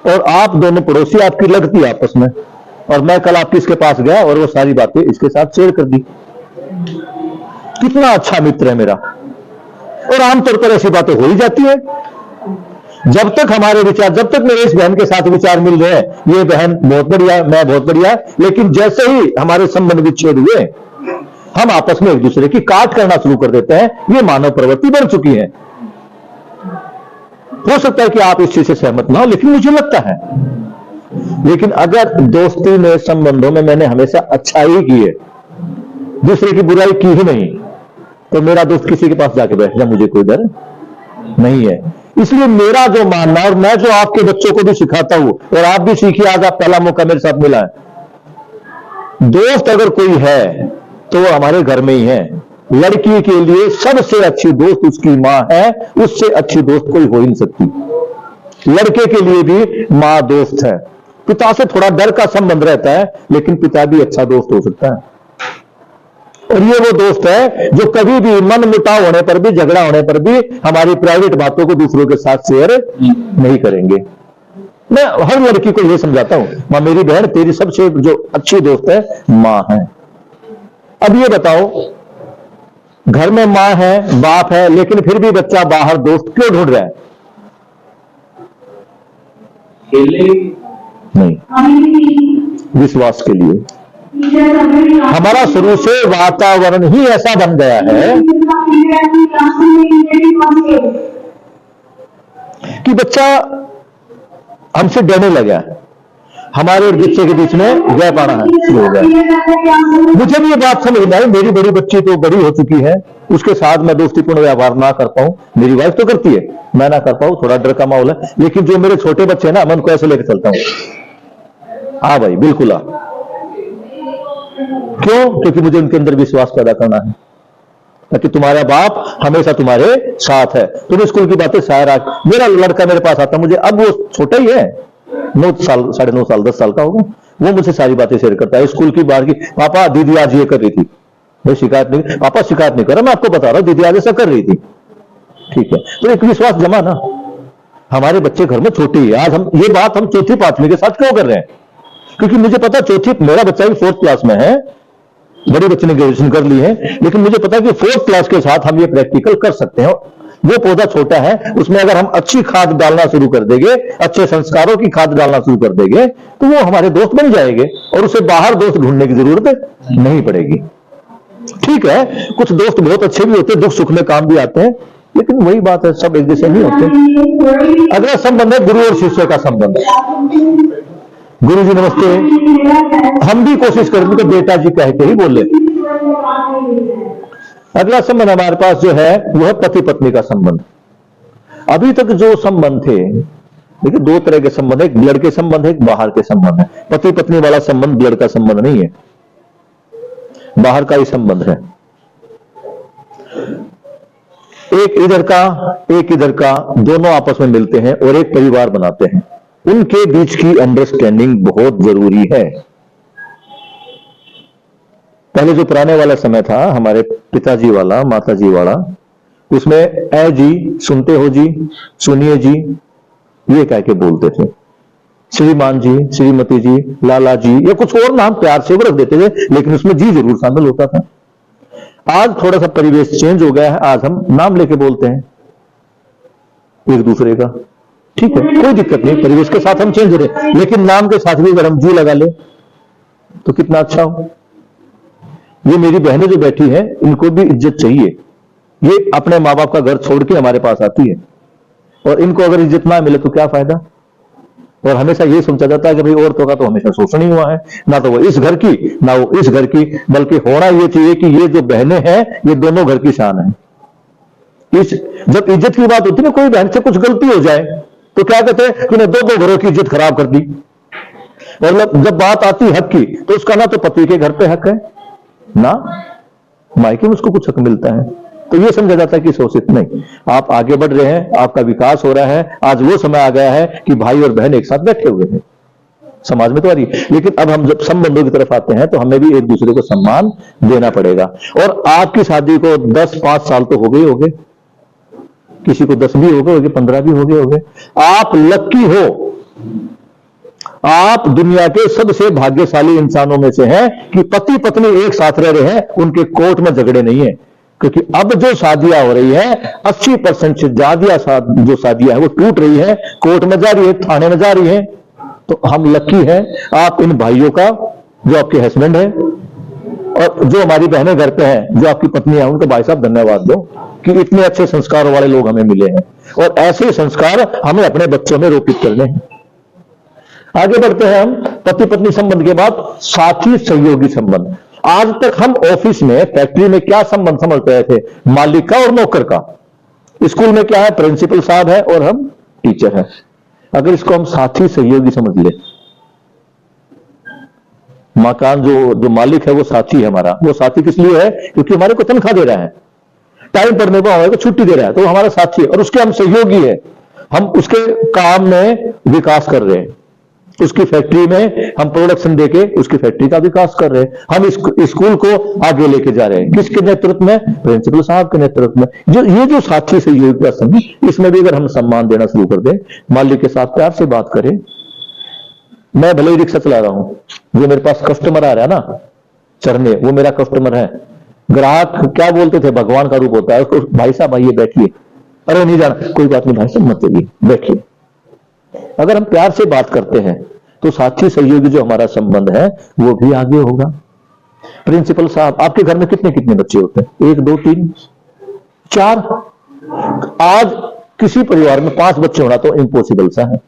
S1: और आप दोनों पड़ोसी आपकी लगती आपस में, और मैं कल आपकी इसके पास गया और वो सारी बातें इसके साथ शेयर कर दी। कितना अच्छा मित्र है मेरा। और आमतौर पर ऐसी बातें हो ही जाती है। जब तक हमारे विचार, जब तक मेरे इस बहन के साथ विचार मिल रहे हैं, ये बहन बहुत बढ़िया, मैं बहुत बढ़िया, लेकिन जैसे ही हमारे संबंध विच्छेद हुए, हम आपस में एक दूसरे की काट करना शुरू कर देते हैं। ये मानव प्रवृत्ति बन चुकी है। हो सकता है कि आप इस चीज से सहमत ना हो, लेकिन मुझे लगता है। लेकिन अगर दोस्ती में, संबंधों में मैंने हमेशा अच्छाई की है, दूसरे की बुराई की ही नहीं, तो मेरा दोस्त किसी के पास जाके बैठ जाए, मुझे कोई डर नहीं है। इसलिए मेरा जो मानना, और मैं जो आपके बच्चों को भी सिखाता हूं, और आप भी सीखिए, आज आप पहला मौका मेरे साथ मिला है। दोस्त अगर कोई है तो वो हमारे घर में ही है। लड़की के लिए सबसे अच्छी दोस्त उसकी मां है, उससे अच्छी दोस्त कोई हो ही नहीं सकती। लड़के के लिए भी मां दोस्त है। पिता से थोड़ा डर का संबंध रहता है, लेकिन पिता भी अच्छा दोस्त हो सकता है। और ये वो दोस्त है जो कभी भी मन मुटाव होने पर भी, झगड़ा होने पर भी, हमारी प्राइवेट बातों को दूसरों के साथ शेयर नहीं करेंगे। मैं हर लड़की को ये समझाता हूं, मां मेरी बहन, तेरी सबसे जो अच्छी दोस्त है मां है। अब ये बताओ, घर में मां है, बाप है, लेकिन फिर भी बच्चा बाहर दोस्त क्यों ढूंढ रहा है? नहीं, विश्वास के लिए। हमारा शुरू से वातावरण ही ऐसा बन गया है कि बच्चा, हमसे डरने लगा, हमारे और बच्चे के बीच में गैप आना है शुरू हो गया। मुझे भी ये बात समझ में आई, मेरी बड़ी बच्ची तो बड़ी हो चुकी है, उसके साथ मैं दोस्तीपूर्ण व्यवहार ना कर पाऊं, मेरी वाइफ तो करती है, मैं ना कर पाऊं, थोड़ा डर का माहौल है। लेकिन जो मेरे छोटे बच्चे हैं ना, मैं उनको ऐसे लेकर चलता हूं, हाँ भाई बिल्कुल आ। क्यों? क्योंकि मुझे उनके अंदर विश्वास पैदा करना है, ताकि तुम्हारा बाप हमेशा तुम्हारे साथ है। तुम स्कूल की बातें शायद मेरा लड़का मेरे पास आता, मुझे अब वो छोटा ही है, 9 साल, 9.5 साल, 10 साल का होगा, वो मुझसे सारी बातें शेयर करता है। स्कूल की बात की, पापा दीदी आज ये कर रही थी, मैं शिकायत नहीं, पापा शिकायत नहीं कर रहा, मैं आपको बता रहा हूं दीदी आज ऐसा कर रही थी, ठीक है। तो एक विश्वास जमा ना, हमारे बच्चे घर में छोटे ही है। आज हम ये बात हम चौथी पांचवी के साथ क्यों कर रहे हैं? क्योंकि मुझे पता चौथी, मेरा बच्चा भी 4th क्लास में है, बड़े बच्चे ने ग्रेजुएशन कर ली है, लेकिन मुझे पता है कि 4th क्लास के साथ हम ये प्रैक्टिकल कर सकते हैं। वो पौधा छोटा है, उसमें अगर हम अच्छी खाद डालना शुरू कर देंगे, अच्छे संस्कारों की खाद डालना शुरू कर देंगे, तो वो हमारे दोस्त बन जाएंगे और उसे बाहर दोस्त ढूंढने की जरूरत नहीं पड़ेगी। ठीक है, कुछ दोस्त बहुत अच्छे भी होते हैं, दुख सुख में काम भी आते हैं, लेकिन वही बात है, सब एक जैसे नहीं होते। अगला संबंध है गुरु और शिष्य का संबंध। गुरु जी नमस्ते, हम भी कोशिश करेंगे कि बेटा जी कह के ही बोले। अगला संबंध हमारे पास जो है वो है पति पत्नी का संबंध। अभी तक जो संबंध थे, देखिए 2 तरह के संबंध है, एक ब्लड के संबंध है, एक बाहर के संबंध है। पति पत्नी वाला संबंध ब्लड का संबंध नहीं है, बाहर का ही संबंध है। एक इधर का एक इधर का, दोनों आपस में मिलते हैं और एक परिवार बनाते हैं। उनके बीच की अंडरस्टैंडिंग बहुत जरूरी है। पहले जो पुराने वाला समय था, हमारे पिताजी वाला, माताजी वाला, उसमें ए जी, सुनते हो जी, सुनिए जी, ये कह के बोलते थे। श्रीमान जी, श्रीमती जी, लाला जी, या कुछ और नाम प्यार से वो रख देते थे, लेकिन उसमें जी जरूर शामिल होता था। आज थोड़ा सा परिवेश चेंज हो गया है, आज हम नाम लेके बोलते हैं एक दूसरे का। ठीक है, कोई दिक्कत नहीं, परिवेश के साथ हम चेंज हो रहे, लेकिन नाम के साथ भी अगर हम जी लगा ले तो कितना अच्छा हो। ये मेरी बहनें जो बैठी हैं, इनको भी इज्जत चाहिए। ये अपने माँ बाप का घर छोड़ के हमारे पास आती है, और इनको अगर इज्जत ना मिले तो क्या फायदा। और हमेशा ये समझा जाता है कि भाई औरतों का तो हमेशा शोषण ही हुआ है, ना तो वो इस घर की ना वो इस घर की, बल्कि होना ये चाहिए कि ये जो बहनें हैं ये दोनों घर की शान है। जब इज्जत की बात होती है ना, कोई बहन से कुछ गलती हो जाए तो क्या कहते हैं कि 2 घरों की इज्जत खराब कर दी। और जब बात आती हक की, तो उसका ना तो पति के घर पे हक है, ना मायके में उसको कुछ हक मिलता है। तो ये समझा जाता है कि शोषित नहीं। आप आगे बढ़ रहे हैं, आपका विकास हो रहा है। आज वो समय आ गया है कि भाई और बहन एक साथ बैठे हुए हैं, समाज में तो आ रही है। लेकिन अब हम जब संबंधों की तरफ आते हैं तो हमें भी एक दूसरे को सम्मान देना पड़ेगा। और आपकी शादी को 10-5 साल तो हो गए होंगे, किसी को 10 भी हो गए होंगे, 15 भी हो गए होंगे। आप लक्की हो, आप दुनिया के सबसे भाग्यशाली इंसानों में से हैं कि पति पत्नी एक साथ रह रहे हैं, उनके कोर्ट में झगड़े नहीं है। क्योंकि अब जो शादियां हो रही है, 80% से ज्यादा जो शादियां है वो टूट रही है, कोर्ट में जा रही है, थाने में जा रही है। तो हम लकी हैं आप इन भाइयों का, जो आपके हस्बैंड है, और जो हमारी बहनें घर पे हैं, जो आपकी पत्नी है, उनको भाई साहब धन्यवाद दो कि इतने अच्छे संस्कारों वाले लोग हमें मिले हैं। और ऐसे संस्कार हमें अपने बच्चों में रोपित करने हैं। आगे बढ़ते हैं हम पति पत्नी संबंध के बाद साथी सहयोगी संबंध। आज तक हम ऑफिस में, फैक्ट्री में क्या संबंध समझ रहे थे? मालिक का और नौकर का। स्कूल में क्या है? प्रिंसिपल साहब है और हम टीचर हैं। अगर इसको हम साथी सहयोगी समझ ले, मकान जो मालिक है वो साथी है हमारा। वो साथी किस लिए है? क्योंकि हमारे को तनख्वाह दे रहा है, टाइम पर नहीं हमारे को छुट्टी दे रहा है, तो हमारा साथी है। और उसके हम सहयोगी है, हम उसके काम में विकास कर रहे हैं। उसकी फैक्ट्री में हम प्रोडक्शन देके उसकी फैक्ट्री का विकास कर रहे हैं। हम स्कूल को आगे लेके जा रहे हैं। किसके नेतृत्व में? प्रिंसिपल साहब के नेतृत्व में। ये जो साथी सहयोगी का संबंध, इसमें भी अगर हम सम्मान देना शुरू कर दें, मालिक के साथ प्यार से बात करें। मैं भले ही रिक्शा चला रहा हूं, जो मेरे पास कस्टमर आ रहा है ना चढ़ने, वो मेरा कस्टमर है। ग्राहक क्या बोलते थे? भगवान का रूप होता है उसको। भाई साहब आइए बैठिए, अरे नहीं जाना, कोई बात नहीं भाई साहब मत जाइए, बैठिए। अगर हम प्यार से बात करते हैं तो साथी सहयोगी जो हमारा संबंध है वो भी आगे होगा। प्रिंसिपल साहब, आपके घर में कितने कितने बच्चे होते हैं? 1 2 3 4। आज किसी परिवार में 5 बच्चे होना तो इम्पॉसिबल सा है।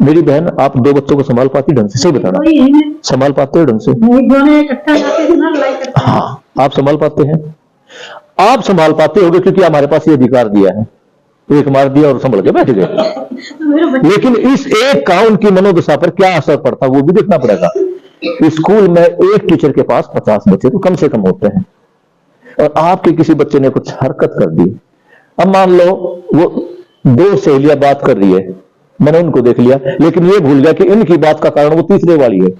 S1: मेरी बहन, आप 2 बच्चों को संभाल पाती ढंग से? सही बताना,
S3: वही है ना,
S1: संभाल पाते हो ढंग से?
S3: नहीं दोनों इकट्ठा जाते हैं ना, लड़ाई करते हैं।
S1: हाँ, आप संभाल पाते हैं? आप संभाल पाते होगे क्योंकि हमारे पास ये अधिकार दिया है, एक मार दिया और संभल के बैठ गए।
S3: तो मेरे बच्चे
S1: लेकिन इस एक का उनकी मनोदशा पर क्या असर पड़ता वो भी देखना पड़ेगा। स्कूल में एक टीचर के पास 50 बच्चे तो कम से कम होते हैं, और आपके किसी बच्चे ने कुछ हरकत कर दी। अब मान लो वो 2 सहेलियां बात कर रही है, मैंने उनको देख लिया, लेकिन ये भूल गया कि इनकी बात का कारण वो तीसरे वाली है,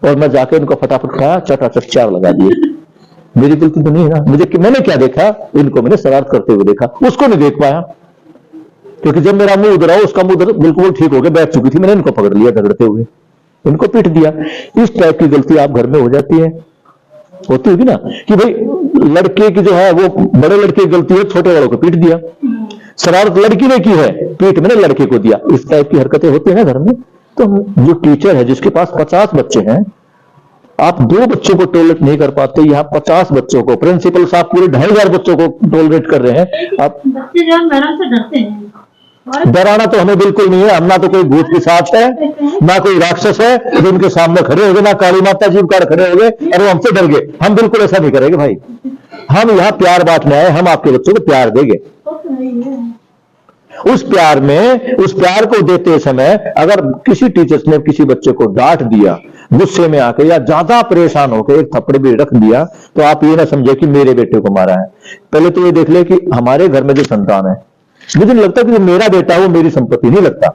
S1: और मैं जाके उनको फटाफट खाया, चटाचट 4 लगा दिए। मेरी गलती तो नहीं है ना? मैंने क्या देखा? इनको मैंने शरारत करते हुए देखा, उसको नहीं देख पाया, क्योंकि जब मेरा मुंह उधर उसका मुंह उधर बिल्कुल ठीक हो गया, बैठ चुकी थी, मैंने इनको पकड़ लिया झगड़ते हुए, इनको पीट दिया। इस टाइप की गलती आप घर में हो जाती है, होती होगी ना, कि भाई लड़के की जो है वो बड़े लड़के की गलती है, छोटे वालों को पीट दिया। शरारत लड़की ने की है, पीट मैंने लड़के को दिया। इस टाइप की हरकतें होती है ना घर में। तो जो टीचर है जिसके पास 50 बच्चे हैं, आप 2 बच्चों को टॉलरेट नहीं कर पाते, यहाँ 50 बच्चों को, प्रिंसिपल साहब पूरे 2500 बच्चों को टॉलरेट कर रहे हैं। आप
S3: बच्चे जो मैडम से डरते हैं, और
S1: डराना तो हमें बिल्कुल नहीं है, हम ना तो कोई भूत पिशाच है, ना कोई राक्षस है जो उनके सामने खड़े हो गए, ना काली माता जी का खड़े हो गए और वो हमसे डर गए। हम बिल्कुल ऐसा नहीं करेंगे भाई, हम यहाँ प्यार बांटने आए, हम आपके बच्चों को प्यार देंगे।
S3: तो नहीं है।
S1: उस प्यार को देते समय अगर किसी टीचर्स ने किसी बच्चे को डांट दिया गुस्से में आके, या ज्यादा परेशान होकर एक थप्पड़ भी रख दिया, तो आप ये ना समझे कि मेरे बेटे को मारा है। पहले तो ये देख ले कि हमारे घर में जो संतान है, मुझे नहीं लगता कि जो मेरा बेटा है वो मेरी संपत्ति नहीं लगता,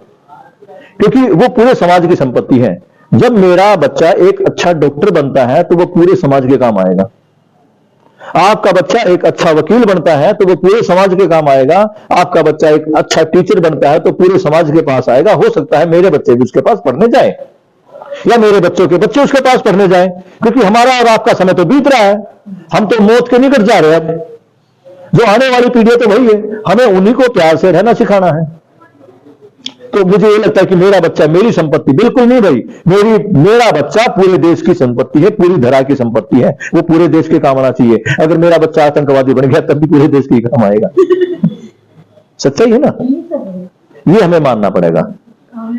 S1: क्योंकि वो पूरे समाज की संपत्ति है। जब मेरा बच्चा एक अच्छा डॉक्टर बनता है तो वो पूरे समाज के काम आएगा। आपका बच्चा एक अच्छा वकील बनता है तो वो पूरे समाज के काम आएगा। आपका बच्चा एक अच्छा टीचर बनता है तो पूरे समाज के पास आएगा। हो सकता है मेरे बच्चे भी उसके पास पढ़ने जाए, या मेरे बच्चों के बच्चे उसके पास पढ़ने जाए, क्योंकि हमारा और आपका समय तो बीत रहा है, हम तो मौत के निकट जा रहे हैं। अब जो आने वाली पीढ़ी तो वही है, हमें उन्हीं को प्यार से रहना सिखाना है। तो मुझे ये लगता है कि मेरा बच्चा मेरी संपत्ति बिल्कुल नहीं भाई, मेरा बच्चा पूरे देश की संपत्ति है, पूरी धरा की संपत्ति है, वो पूरे देश के काम आना चाहिए। अगर मेरा बच्चा आतंकवादी बन गया तब भी पूरे देश के ही काम आएगा। सच्चाई है ना, ये हमें मानना पड़ेगा।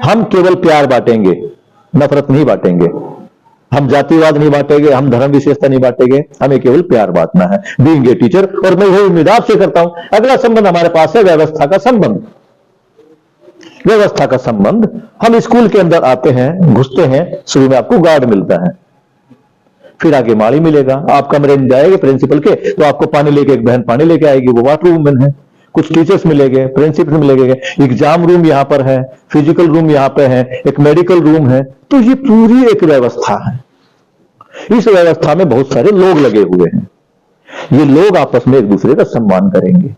S1: हम केवल प्यार बांटेंगे, नफरत नहीं बांटेंगे, हम जातिवाद नहीं बांटेंगे, हम धर्म विशेषता नहीं बांटेंगे, हमें केवल प्यार बांटना है, बीइंग ए टीचर। और मैं यही उम्मीद आपसे करता हूं। अगला संबंध हमारे पास है व्यवस्था का संबंध। व्यवस्था का संबंध, हम स्कूल के अंदर आते हैं, घुसते हैं, शुरू में आपको गार्ड मिलता है, फिर आगे माली मिलेगा। आप कमरे में जाएंगे प्रिंसिपल के तो आपको पानी लेके एक बहन पानी लेके आएगी, वो वाटर वूमेन है। कुछ टीचर्स मिलेंगे, प्रिंसिपल मिलेंगे, एग्जाम रूम यहां पर है, फिजिकल रूम यहां पे है, एक मेडिकल रूम है। तो ये पूरी एक व्यवस्था है। इस व्यवस्था में बहुत सारे लोग लगे हुए हैं। ये लोग आपस में एक दूसरे का सम्मान करेंगे,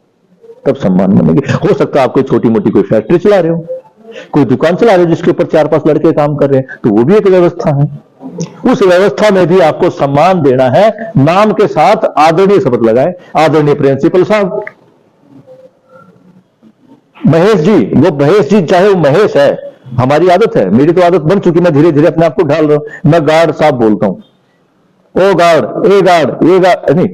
S1: तब सम्मान बनेंगे। हो सकता है आप कोई छोटी मोटी कोई फैक्ट्री चला रहे हो, कोई दुकान चला रहे हो जिसके ऊपर 4-5 लड़के काम कर रहे हैं, तो वो भी एक व्यवस्था है। उस व्यवस्था में भी आपको सम्मान देना है। नाम के साथ आदरणीय शब्द लगाए, आदरणीय प्रिंसिपल साहब, महेश जी, वो महेश जी, चाहे वो महेश है, हमारी आदत है, मेरी तो आदत बन चुकी, मैं धीरे धीरे अपने आप को ढाल रहा हूं। मैं गार्ड साहब बोलता हूं, ओ गार्ड, ए गार्ड, ये गार्ड नहीं।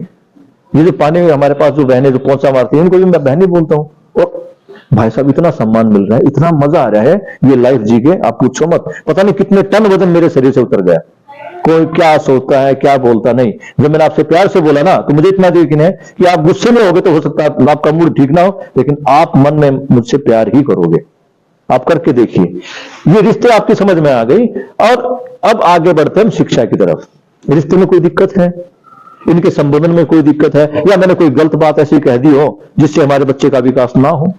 S1: ये जो पानी में हमारे पास जो बहनें जो पोंछा मारती हैं, इनको भी मैं बहनी बोलता हूं। और भाई साहब इतना सम्मान मिल रहा है, इतना मजा आ रहा है ये लाइफ जी के, आप पूछो मत। पता नहीं कितने टन वजन मेरे शरीर से उतर गया। कोई क्या सोचता है, क्या बोलता नहीं। जब मैंने आपसे प्यार से बोला ना, तो मुझे इतना यकीन है कि आप गुस्से में होगे तो हो सकता है आपका मूड ठीक ना हो, लेकिन आप मन में मुझसे प्यार ही करोगे। आप करके देखिए, ये रिश्ते आपकी समझ में आ गई। और अब आगे बढ़ते हैं शिक्षा की तरफ। रिश्ते में कोई दिक्कत है, इनके संबोधन में कोई दिक्कत है, या मैंने कोई गलत बात ऐसी कह दी हो जिससे हमारे बच्चे का विकास ना हो।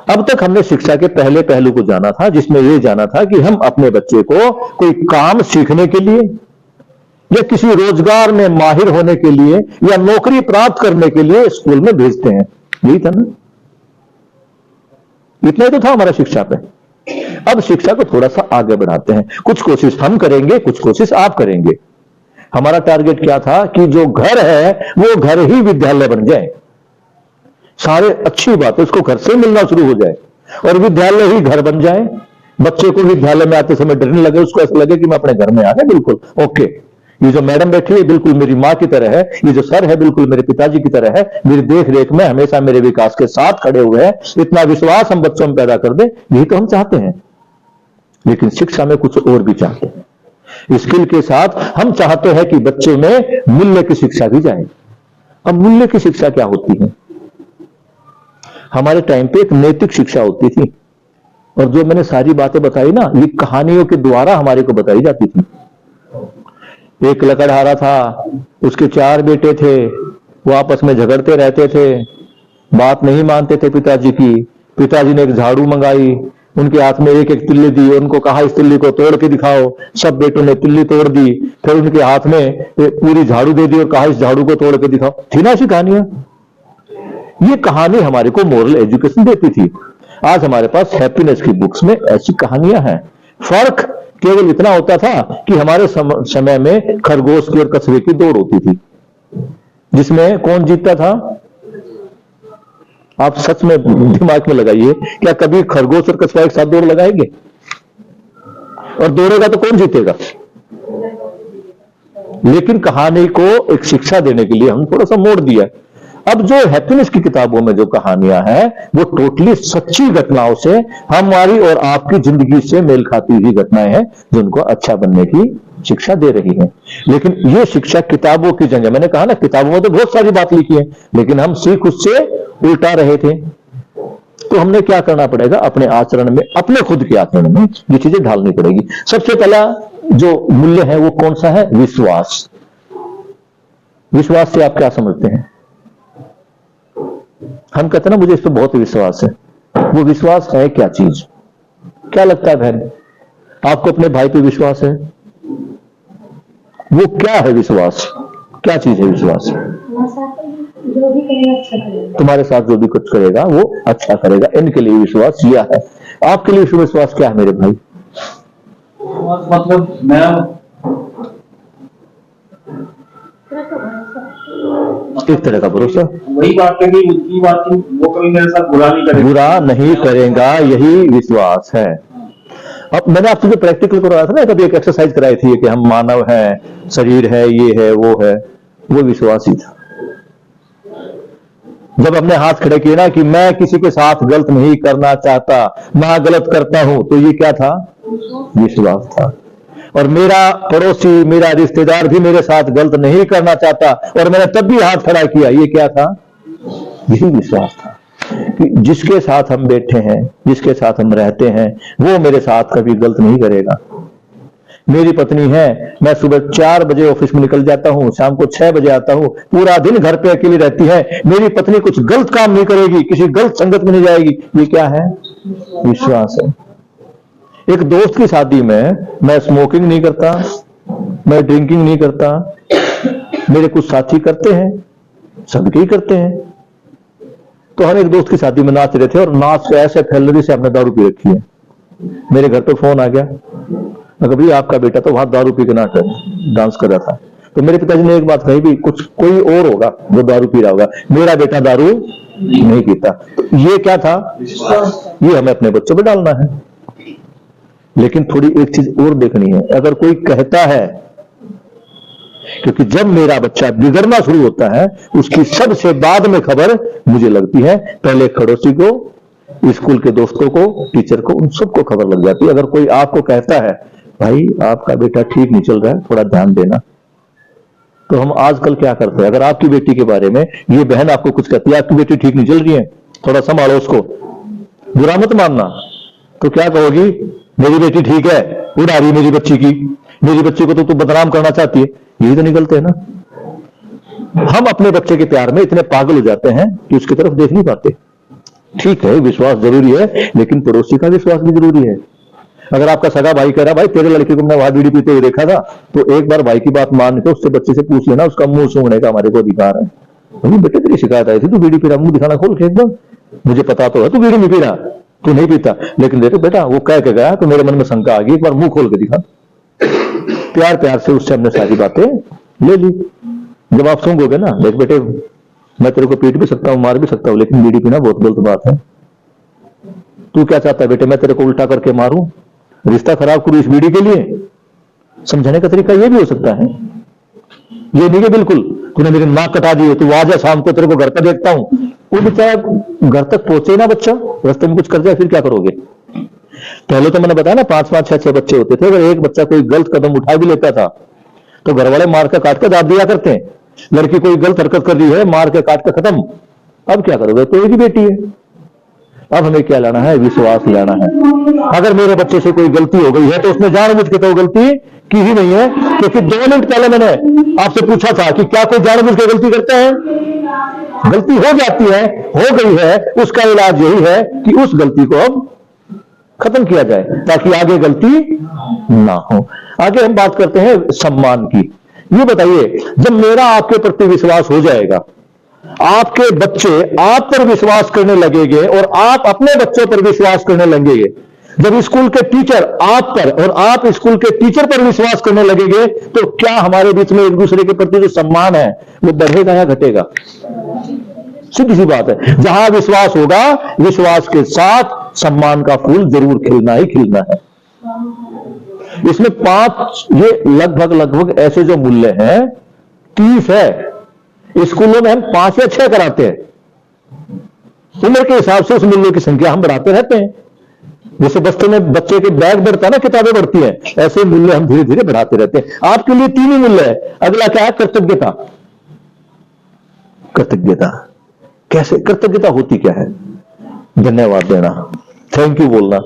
S1: अब तक हमने शिक्षा के पहले पहलू को जाना था, जिसमें यह जाना था कि हम अपने बच्चे को कोई काम सीखने के लिए, या किसी रोजगार में माहिर होने के लिए, या नौकरी प्राप्त करने के लिए स्कूल में भेजते हैं। यही था ना, इतना ही तो था हमारा शिक्षा पे। अब शिक्षा को थोड़ा सा आगे बढ़ाते हैं। कुछ कोशिश हम करेंगे, कुछ कोशिश आप करेंगे। हमारा टारगेट क्या था कि जो घर है वो घर ही विद्यालय बन जाए। सारे अच्छी बात है, उसको घर से मिलना शुरू हो जाए और विद्यालय ही घर बन जाए। बच्चे को विद्यालय में आते समय डर नहीं लगे, उसको ऐसा लगे कि मैं अपने घर में आ गया, बिल्कुल ओके। ये जो मैडम बैठी है बिल्कुल मेरी माँ की तरह है, ये जो सर है बिल्कुल मेरे पिताजी की तरह है, मेरी देख रेख में हमेशा मेरे विकास के साथ खड़े हुए हैं। इतना विश्वास हम बच्चों में पैदा कर दें, यही तो हम चाहते हैं। लेकिन शिक्षा में कुछ और भी चाहते हैं। स्किल के साथ हम चाहते हैं कि बच्चे में मूल्य की शिक्षा भी जाए। अब मूल्य की शिक्षा क्या होती है? हमारे टाइम पे एक नैतिक शिक्षा होती थी, और जो मैंने सारी बातें बताई ना, ये कहानियों के द्वारा हमारे को बताई जाती थी। एक लकड़हारा था, उसके 4 बेटे थे, वो आपस में झगड़ते रहते थे, बात नहीं मानते थे पिताजी की। पिताजी ने एक झाड़ू मंगाई, उनके हाथ में एक एक तिल्ली दी, उनको कहा इस तिल्ली को तोड़ के दिखाओ। सब बेटों ने तिल्ली तोड़ दी, फिर उनके हाथ में एक पूरी झाड़ू दे दी और कहा इस झाड़ू को तोड़ के दिखाओ। थी ना ऐसी कहानियां? ये कहानी हमारे को मोरल एजुकेशन देती थी। आज हमारे पास हैप्पीनेस की बुक्स में ऐसी कहानियां हैं। फर्क केवल इतना होता था कि हमारे समय में खरगोश की और कछुए की दौड़ होती थी, जिसमें कौन जीतता था? आप सच में दिमाग में लगाइए, क्या कभी खरगोश और कछुआ एक साथ दौड़ लगाएंगे? और दौड़ेगा तो कौन जीतेगा? लेकिन कहानी को एक शिक्षा देने के लिए हम थोड़ा सा मोड़ दिया। अब जो हैप्पीनेस की किताबों में जो कहानियां हैं वो टोटली सच्ची घटनाओं से, हमारी और आपकी जिंदगी से मेल खाती हुई घटनाएं हैं, जो उनको अच्छा बनने की शिक्षा दे रही है। लेकिन ये शिक्षा किताबों की जगह, मैंने कहा ना किताबों में तो बहुत सारी बात लिखी है, लेकिन हम सीख उससे उल्टा रहे थे। तो हमने क्या करना पड़ेगा? अपने आचरण में, अपने खुद के आचरण में ये चीजें ढालनी पड़ेगी। सबसे पहला जो मूल्य है वो कौन सा है? विश्वास। विश्वास से आप क्या समझते हैं? हम कहते हैं ना मुझे इस पर बहुत विश्वास है। वो विश्वास है क्या चीज? क्या लगता है बहन, आपको अपने भाई पे विश्वास है? वो क्या है विश्वास? क्या चीज है विश्वास?
S3: जो भी करेगा अच्छा करेगा।
S1: तुम्हारे साथ जो भी कुछ करेगा वो अच्छा करेगा, इनके लिए विश्वास यह है। आपके लिए विश्वास क्या है मेरे भाई?
S2: मतलब मैं
S1: एक तरह का भरोसा,
S2: वही बात है कि उसकी बात की वो कभी मेरे साथ बुरा नहीं करेगा,
S1: बुरा नहीं करेगा, यही विश्वास है। अब मैंने आपसे जो प्रैक्टिकल करवाया था ना, कभी एक एक्सरसाइज कराई थी कि हम मानव हैं, शरीर है, ये है, वो विश्वास ही था। जब हमने हाथ खड़े किए ना कि मैं किसी के साथ गलत नहीं करना चाहता, ना गलत करता हूं, तो ये क्या था? विश्वास था। और मेरा पड़ोसी, मेरा रिश्तेदार भी मेरे साथ गलत नहीं करना चाहता और मैंने तब भी हाथ खड़ा किया, ये क्या था? यही विश्वास था कि जिसके साथ हम बैठे हैं, जिसके साथ हम रहते हैं, वो मेरे साथ कभी गलत नहीं करेगा। मेरी पत्नी है, मैं सुबह 4 बजे ऑफिस में निकल जाता हूं, शाम को 6 बजे आता हूं, पूरा दिन घर पे अकेली रहती है, मेरी पत्नी कुछ गलत काम नहीं करेगी, किसी गलत संगत में नहीं जाएगी। ये क्या है? विश्वास है। एक दोस्त की शादी में मैं स्मोकिंग नहीं करता, मैं ड्रिंकिंग नहीं करता, मेरे कुछ साथी करते हैं, सबके ही करते हैं। तो हम एक दोस्त की शादी में नाच रहे थे और नाच से ऐसे फैलरी से हमने दारू पी रखी है। मेरे घर पे फोन आ गया, मैं कहा आपका बेटा तो वहां दारू पी के नाच डांस कर रहा था। तो मेरे पिताजी ने एक बात कही भी, कुछ कोई और होगा जो दारू पी रहा होगा, मेरा बेटा दारू नहीं पीता। तो ये क्या था? ये हमें अपने बच्चों पे डालना है। लेकिन थोड़ी एक चीज और देखनी है, अगर कोई कहता है, क्योंकि जब मेरा बच्चा बिगड़ना शुरू होता है उसकी सबसे बाद में खबर मुझे लगती है, पहले पड़ोसी को, स्कूल के दोस्तों को, टीचर को, उन सबको खबर लग जाती है। अगर कोई आपको कहता है भाई आपका बेटा ठीक नहीं चल रहा है, थोड़ा ध्यान देना, तो हम आजकल क्या करते हैं? अगर आपकी बेटी के बारे में ये बहन आपको कुछ कहती है, आपकी बेटी ठीक नहीं चल रही है, थोड़ा संभालो उसको, बुरा मत मानना, तो क्या कहोगी? मेरी बेटी ठीक है, उड़ा रही मेरी बच्ची की, मेरी बच्ची को तो तू बदनाम करना चाहती है। यही तो निकलते हैं ना। हम अपने बच्चे के प्यार में इतने पागल हो जाते हैं कि उसकी तरफ देख नहीं पाते। ठीक है, विश्वास जरूरी है, लेकिन पड़ोसी का विश्वास भी जरूरी है। अगर आपका सगा भाई कह रहा भाई तेरे लड़के को मैं वहां बीड़ी पीते हुए देखा था, तो एक बार भाई की बात मान के उससे बच्चे से पूछ लेना, उसका मुंह सूंघने का हमारे को अधिकार है। बेटे तेरी शिकायत आई थी, तू बीड़ी पी रहा, मुंह दिखाना खोल के एकदम, मुझे पता तो है तू बीड़ी नहीं पी रहा, तू नहीं पीता, लेकिन देखो बेटा वो कह के गया तो मेरे मन में शंका आ गई, एक बार मुंह खोल के दिखा। प्यार प्यार से उससे हमने सारी बातें ले ली। जब आप सूंघोगे ना, देख बेटे मैं तेरे को पीट भी सकता हूं, मार भी सकता हूं, लेकिन बीड़ी पीना बहुत गलत बात है। तू क्या चाहता है बेटे, मैं तेरे को उल्टा करके मारूं, रिश्ता खराब करूं इस बीड़ी के लिए? समझाने का तरीका यह भी हो सकता है। ये नहीं कि बिल्कुल तूने मेरी नाक कटा दी है, तू आ जा शाम को तेरे को घर पर देखता हूं। वो बेचारा घर तक पहुंचे ना, बच्चा रास्ते में कुछ कर जाए फिर क्या करोगे? पहले तो मैंने बताया ना 5-5, 6-6 बच्चे होते थे, अगर एक बच्चा कोई गलत कदम उठा भी लेता था तो घर वाले मार के काट के दाब दिया करते हैं। लड़की कोई गलत हरकत कर रही है, मार के काट के खत्म। अब क्या करोगे? तो एक ही बेटी है। अब हमें क्या लाना है? विश्वास लाना है। अगर मेरे बच्चे से कोई गलती हो गई है तो उसने जानबूझ के तो गलती की ही नहीं है, क्योंकि 2 मिनट पहले मैंने आपसे पूछा था कि क्या कोई जानबूझ के गलती करता है? गलती हो जाती है, हो गई है, उसका इलाज यही है कि उस गलती को अब खत्म किया जाए ताकि आगे गलती ना हो। आगे हम बात करते हैं सम्मान की। ये बताइए, जब मेरा आपके प्रति विश्वास हो जाएगा, आपके बच्चे आप पर विश्वास करने लगेंगे और आप अपने बच्चों पर विश्वास करने लगेंगे, जब स्कूल के टीचर आप पर और आप स्कूल के टीचर पर विश्वास करने लगेंगे, तो क्या हमारे बीच में एक दूसरे के प्रति जो सम्मान है वो बढ़ेगा या घटेगा? सीधी सी बात है। जहां विश्वास होगा, विश्वास के साथ सम्मान का फूल जरूर खिलना ही खिलना है। इसमें 5 ये लगभग ऐसे जो मूल्य हैं 30 है। स्कूलों में हम 5 या 6 कराते हैं। उम्र के हिसाब से उस मूल्यों की संख्या हम बढ़ाते रहते हैं। जैसे बस्ते में बच्चे के बैग बढ़ता है ना, किताबें बढ़ती हैं, ऐसे मूल्य हम धीरे धीरे बढ़ाते रहते हैं। आपके लिए 3 ही मूल्य है। अगला क्या है? कर्तव्यता। कर्तव्यता कैसे? कर्तव्यता होती क्या है? धन्यवाद देना, थैंक यू बोलना,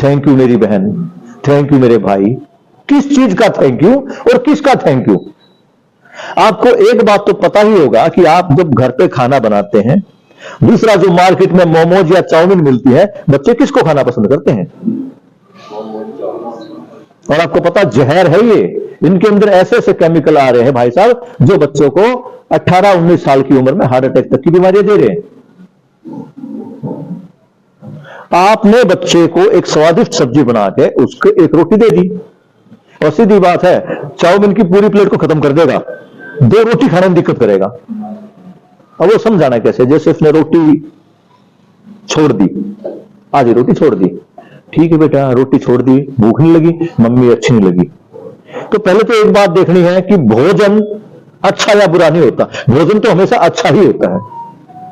S1: थैंक यू मेरी बहन, थैंक यू मेरे भाई। किस चीज का थैंक यू और किसका थैंक यू? आपको एक बात तो पता ही होगा कि आप जब घर पे खाना बनाते हैं, दूसरा जो मार्केट में मोमोज या चाउमीन मिलती है, बच्चे किसको खाना पसंद करते हैं? और आपको पता जहर है ये। इनके अंदर ऐसे ऐसे केमिकल आ रहे हैं भाई साहब, जो बच्चों को 18-19 साल की उम्र में हार्ट अटैक तक की बीमारियां दे रहे हैं। आपने बच्चे को एक स्वादिष्ट सब्जी बना के उसको एक रोटी दे दी, और सीधी बात है, चाउमीन की पूरी प्लेट को खत्म कर देगा, 2 रोटी खाने में दिक्कत करेगा। अब वो समझाना कैसे? जैसे उसने रोटी छोड़ दी, आधी रोटी छोड़ दी, ठीक है बेटा रोटी छोड़ दी, भूख नहीं लगी, मम्मी अच्छी नहीं लगी। तो पहले तो एक बात देखनी है कि भोजन अच्छा या बुरा नहीं होता। भोजन तो हमेशा अच्छा ही होता है,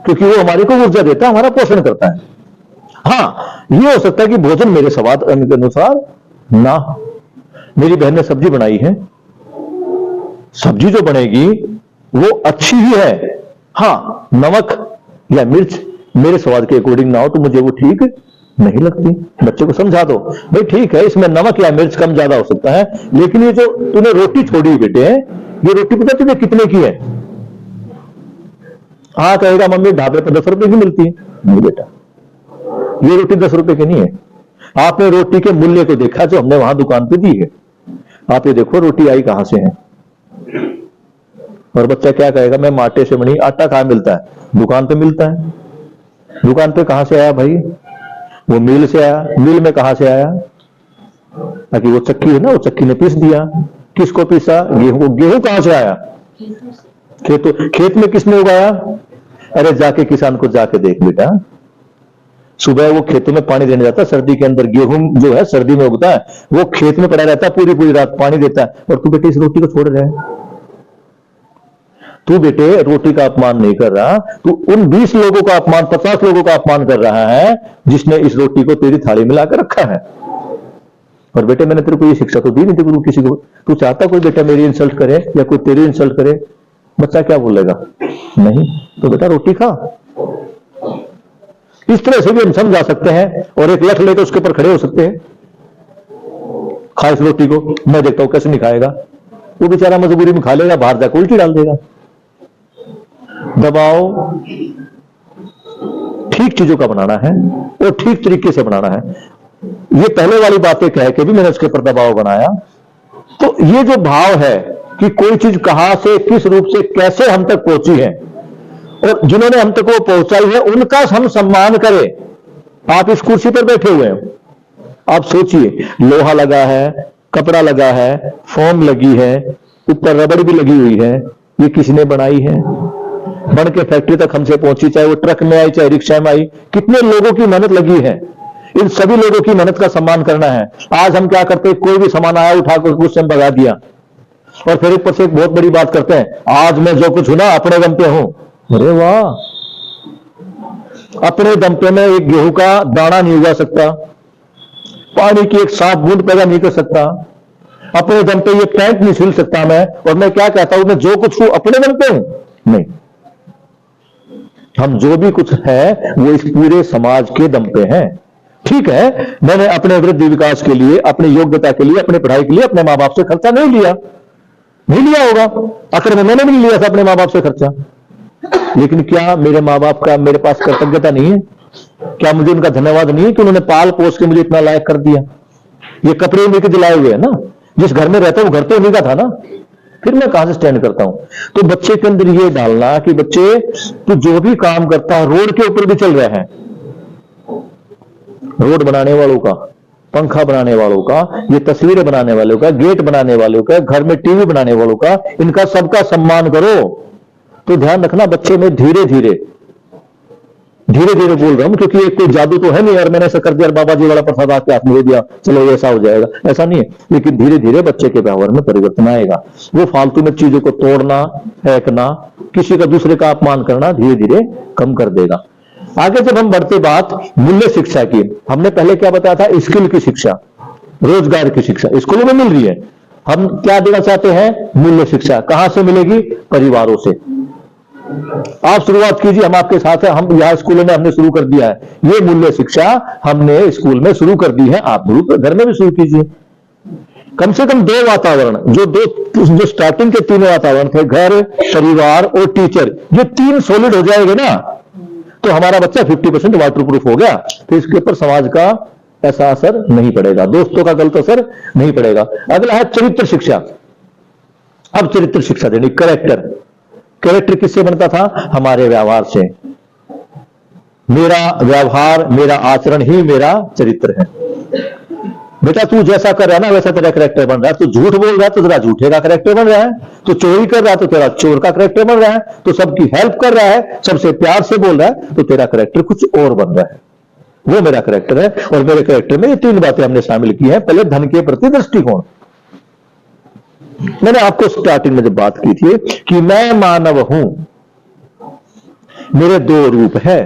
S1: क्योंकि वो हमारे को ऊर्जा देता है, हमारा पोषण करता है। हाँ, ये हो सकता है कि भोजन मेरे स्वाद के अनुसार ना। मेरी बहन ने सब्जी बनाई है, सब्जी जो बनेगी वो अच्छी ही है। हाँ, नमक या मिर्च मेरे स्वाद के अकॉर्डिंग ना हो तो मुझे वो ठीक नहीं लगती। बच्चे को समझा दो, भाई ठीक है इसमें नमक या मिर्च कम ज्यादा हो सकता है, लेकिन ये जो तूने रोटी छोड़ी बेटे, ये रोटी पता तुझे कितने की है? हाँ कहेगा मम्मी ढाबे पर 10 रुपए की मिलती है। नहीं बेटा, ये रोटी 10 रुपए की नहीं है। आपने रोटी के मूल्य को देखा जो हमने वहां दुकान पे दी है? आप ये देखो रोटी आई कहां से है। और बच्चा क्या कहेगा? मैं आटे से बनी। आटा कहां मिलता है? दुकान पे मिलता है। दुकान पे कहां से आया भाई? वो मिल से आया। मिल में कहां से आया? ताकि वो चक्की है ना, वो चक्की ने पीस दिया। किसको पीसा? गेहूं को। गेहूं कहां से आया? खेत में किसने उगाया? अरे जाके किसान को जाके देख बेटा, सुबह वो खेतों में पानी देने जाता है, सर्दी के अंदर गेहूं जो है सर्दी में उगता है, वो खेत में पड़ा रहता है, पूरी पूरी रात पानी देता है, और तू बेटे इस रोटी को छोड़ रहा है। तू बेटे रोटी का अपमान नहीं कर रहा, तू उन 20 लोगों का अपमान, 50 लोगों का अपमान कर रहा है जिसने इस रोटी को तेरी थाली में लाकर रखा है। और बेटे मैंने तेरे को ये शिक्षा तो दी नहीं थी कि तू किसी को, तू चाहता कोई बेटा मेरी इंसल्ट करे या कोई तेरी इंसल्ट करे, बच्चा क्या बोलेगा? नहीं, तो बेटा रोटी खा। इस तरह से भी हम समझा सकते हैं, और एक लठ लेकर उसके ऊपर खड़े हो सकते हैं, खा इस रोटी को। मैं देखता हूं कैसे नहीं खाएगा, वो बेचारा मजबूरी में खा लेगा, बाहर जाकर उल्टी डाल देगा। दबाव ठीक चीजों का बनाना है और ठीक तरीके से बनाना है। ये पहले वाली बातें कह के भी मैंने उसके ऊपर दबाव बनाया। तो ये जो भाव है कि कोई चीज कहां से, किस रूप से, कैसे हम तक पहुंची है, और जिन्होंने हम तक वो पहुंचाई है उनका हम सम्मान करें। आप इस कुर्सी पर बैठे हुए हैं, आप सोचिए, लोहा लगा है, कपड़ा लगा है, फोम लगी है, ऊपर रबड़ भी लगी हुई है, ये किसने बनाई है? बन के फैक्ट्री तक हमसे पहुंची, चाहे वो ट्रक में आई चाहे रिक्शा में आई, कितने लोगों की मेहनत लगी है। इन सभी लोगों की मेहनत का सम्मान करना है। आज हम क्या करते हैं, कोई भी सामान आया उठाकर गुस्से में भगा दिया, और फिर ऊपर से एक बहुत बड़ी बात करते हैं, आज मैं जो कुछ हूं ना अपने दम पे हूं। अरे वाह, अपने दम पे मैं एक गेहूं का दाना नहीं उगा सकता, पानी की एक साफ बूंद पैदा नहीं कर सकता, अपने दम पे ये पैंट नहीं सिल सकता मैं, और मैं क्या कहता हूं मैं जो कुछ हूं अपने दम पे हूं? नहीं, हम जो भी कुछ है वो इस पूरे समाज के दम पे है। ठीक है, मैंने अपने वृद्धि विकास के लिए, अपनी योग्यता के लिए, अपनी पढ़ाई के लिए अपने मां बाप से खर्चा नहीं लिया होगा, आखिर में मैंने भी नहीं लिया था अपने मां बाप से खर्चा। लेकिन क्या मेरे मां बाप का मेरे पास कृतज्ञता नहीं है? क्या मुझे उनका धन्यवाद नहीं है कि उन्होंने पाल पोस के मुझे इतना लायक कर दिया? ये कपड़े उन्हीं के दिलाए हुए हैं ना, जिस घर में रहता हूं घर तो उन्हीं का था ना, फिर मैं कहां से स्टैंड करता हूं? तो बच्चे के अंदर ये डालना कि बच्चे तू जो भी काम करता है, रोड के ऊपर भी चल रहा है, रोड बनाने वालों का, पंखा बनाने वालों का, ये तस्वीरें बनाने वालों का, गेट बनाने वालों का, घर में टीवी बनाने वालों का, इनका सबका सम्मान करो। तो ध्यान रखना, बच्चे में धीरे धीरे बोल रहा हूं, क्योंकि एक कोई जादू तो है नहीं यार, मैंने ऐसा कर दिया बाबा जी वाला प्रसाद आपके हाथ में दे दिया चलो ऐसा हो जाएगा, ऐसा नहीं है। लेकिन धीरे धीरे बच्चे के व्यवहार में परिवर्तन आएगा। वो फालतू में चीजों को तोड़ना, फेंकना, किसी का दूसरे का अपमान करना धीरे धीरे कम कर देगा। आगे जब हम बढ़ते बात मूल्य शिक्षा की, हमने पहले क्या बताया था? स्किल की शिक्षा, रोजगार की शिक्षा स्कूलों में मिल रही है। हम क्या देना चाहते हैं? मूल्य शिक्षा। कहां से मिलेगी? परिवारों से। आप शुरुआत कीजिए, हम आपके साथ हैं। हम यहां स्कूलों में हमने शुरू कर दिया है, ये मूल्य शिक्षा हमने स्कूल में शुरू कर दी है, आप घर में भी शुरू कीजिए। कम से कम 2 वातावरण, जो स्टार्टिंग के 3 वातावरण थे, घर, परिवार और टीचर, ये 3 सॉलिड हो जाएंगे ना, तो हमारा बच्चा 50% वाटर प्रूफ हो गया। तो इसके ऊपर समाज का ऐसा असर नहीं पड़ेगा, दोस्तों का गलत असर नहीं पड़ेगा। अगला है चरित्र शिक्षा। अब चरित्र शिक्षा देनी, कैरेक्टर किससे बनता था? हमारे व्यवहार से। मेरा व्यवहार, मेरा आचरण ही मेरा चरित्र है। बेटा तू जैसा कर रहा है ना वैसा तेरा कैरेक्टर बन रहा है। तू झूठ बोल रहा है तो तेरा झूठे का कैरेक्टर बन रहा है, तो चोरी कर रहा है तो तेरा चोर का कैरेक्टर बन रहा है, तो सबकी हेल्प कर रहा है, सबसे प्यार से बोल रहा है, तो तेरा कैरेक्टर कुछ और बन रहा है। वो मेरा कैरेक्टर है। और मेरे कैरेक्टर में ये 3 बातें हमने शामिल की हैं। पहले धन के प्रति दृष्टिकोण। मैंने आपको स्टार्टिंग में जब बात की थी कि मैं मानव हूं, मेरे 2 रूप है,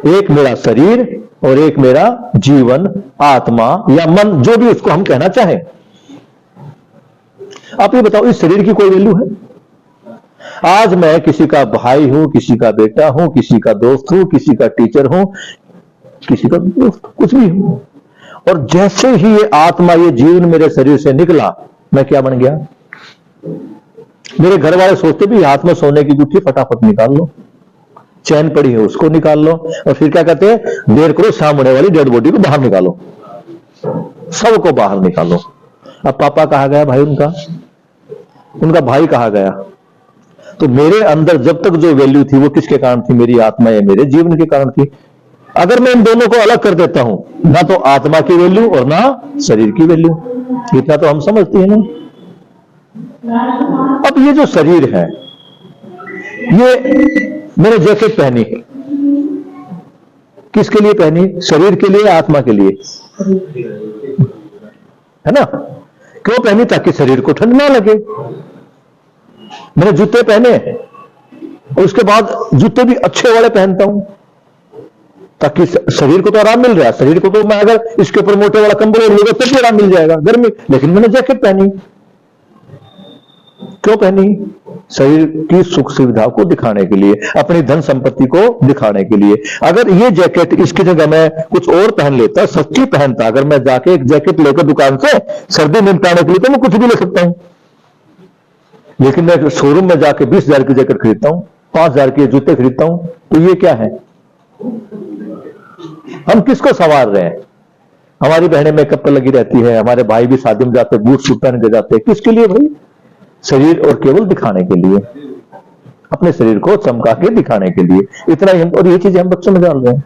S1: एक मेरा शरीर और एक मेरा जीवन, आत्मा या मन, जो भी उसको हम कहना चाहें। आप ये बताओ, इस शरीर की कोई वैल्यू है? आज मैं किसी का भाई हूं, किसी का बेटा हूं, किसी का दोस्त हूं, किसी का टीचर हूं, किसी का दोस्त, कुछ भी हूं, और जैसे ही ये आत्मा, ये जीवन मेरे शरीर से निकला, मैं क्या बन गया? मेरे घर वाले सोचते भी हाथ में सोने की गुत्थी फटाफट निकाल लो, चैन पड़ी है उसको निकाल लो, और फिर क्या कहते हैं? देर करो, शाम होने वाली डेड बॉडी को बाहर निकालो, सबको बाहर निकालो। अब पापा कहा गया भाई, उनका भाई कहा गया। तो मेरे अंदर जब तक जो वैल्यू थी वो किसके कारण थी? मेरी आत्मा या मेरे जीवन के कारण थी। अगर मैं इन दोनों को अलग कर देता हूं, ना तो आत्मा की वैल्यू और ना शरीर की वैल्यू, इतना तो हम समझते हैं ना। अब ये जो शरीर है, ये मैंने जैकेट पहनी, किसके लिए पहनी? शरीर के लिए, आत्मा के लिए, है ना? क्यों पहनी? ताकि शरीर को ठंड ना लगे। मैंने जूते पहने और उसके बाद जूते भी अच्छे वाले पहनता हूं, ताकि शरीर को तो आराम मिल रहा है। शरीर को तो मैं अगर इसके ऊपर मोटे वाला कंबल ओढ़ लूंगा तब भी आराम मिल जाएगा, गर्मी, लेकिन मैंने जैकेट पहनी। क्यों पहनी? शरीर की सुख सुविधा को दिखाने के लिए, अपनी धन संपत्ति को दिखाने के लिए। अगर ये जैकेट, इसकी जगह मैं कुछ और पहन लेता, सस्ती पहनता, अगर मैं जाके एक जैकेट लेकर दुकान से सर्दी निपटाने के लिए, तो मैं कुछ भी ले सकता हूं। लेकिन मैं शोरूम में जाके 20,000 की जैकेट खरीदता हूं, 5,000 के जूते खरीदता हूं, तो ये क्या है? हम किसको संवार रहे हैं? हमारी बहनें मेकअप पर लगी रहती है, हमारे भाई भी शादी में जाते बूट सूट पहन के जाते हैं, किसके लिए भाई? शरीर और केवल दिखाने के लिए, अपने शरीर को चमका के दिखाने के लिए, इतना ही। और ये चीजें हम बच्चों में डाल रहे हैं,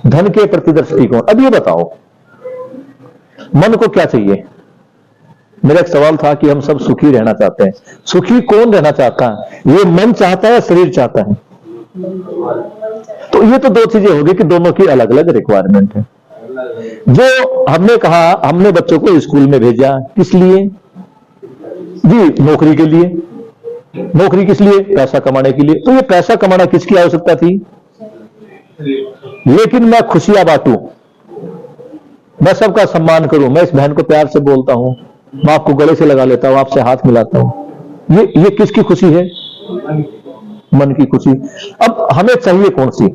S1: धन के प्रति दृष्टिकोण। अब ये बताओ, मन को क्या चाहिए? मेरा एक सवाल था कि हम सब सुखी रहना चाहते हैं। सुखी कौन रहना चाहता है? ये मन चाहता है या शरीर चाहता है? तो ये तो 2 चीजें होगी कि दोनों की अलग अलग रिक्वायरमेंट है। जो हमने कहा, हमने बच्चों को स्कूल में भेजा किस लिए? जी नौकरी के लिए। नौकरी किस लिए? पैसा कमाने के लिए। तो ये पैसा कमाना किसकी आवश्यकता थी? लेकिन मैं खुशियां बांटूं, मैं सबका सम्मान करूं, मैं इस बहन को प्यार से बोलता हूं, मैं आपको गले से लगा लेता हूं, आपसे हाथ मिलाता हूं, ये किसकी खुशी है? मन की खुशी। अब हमें चाहिए कौन सी?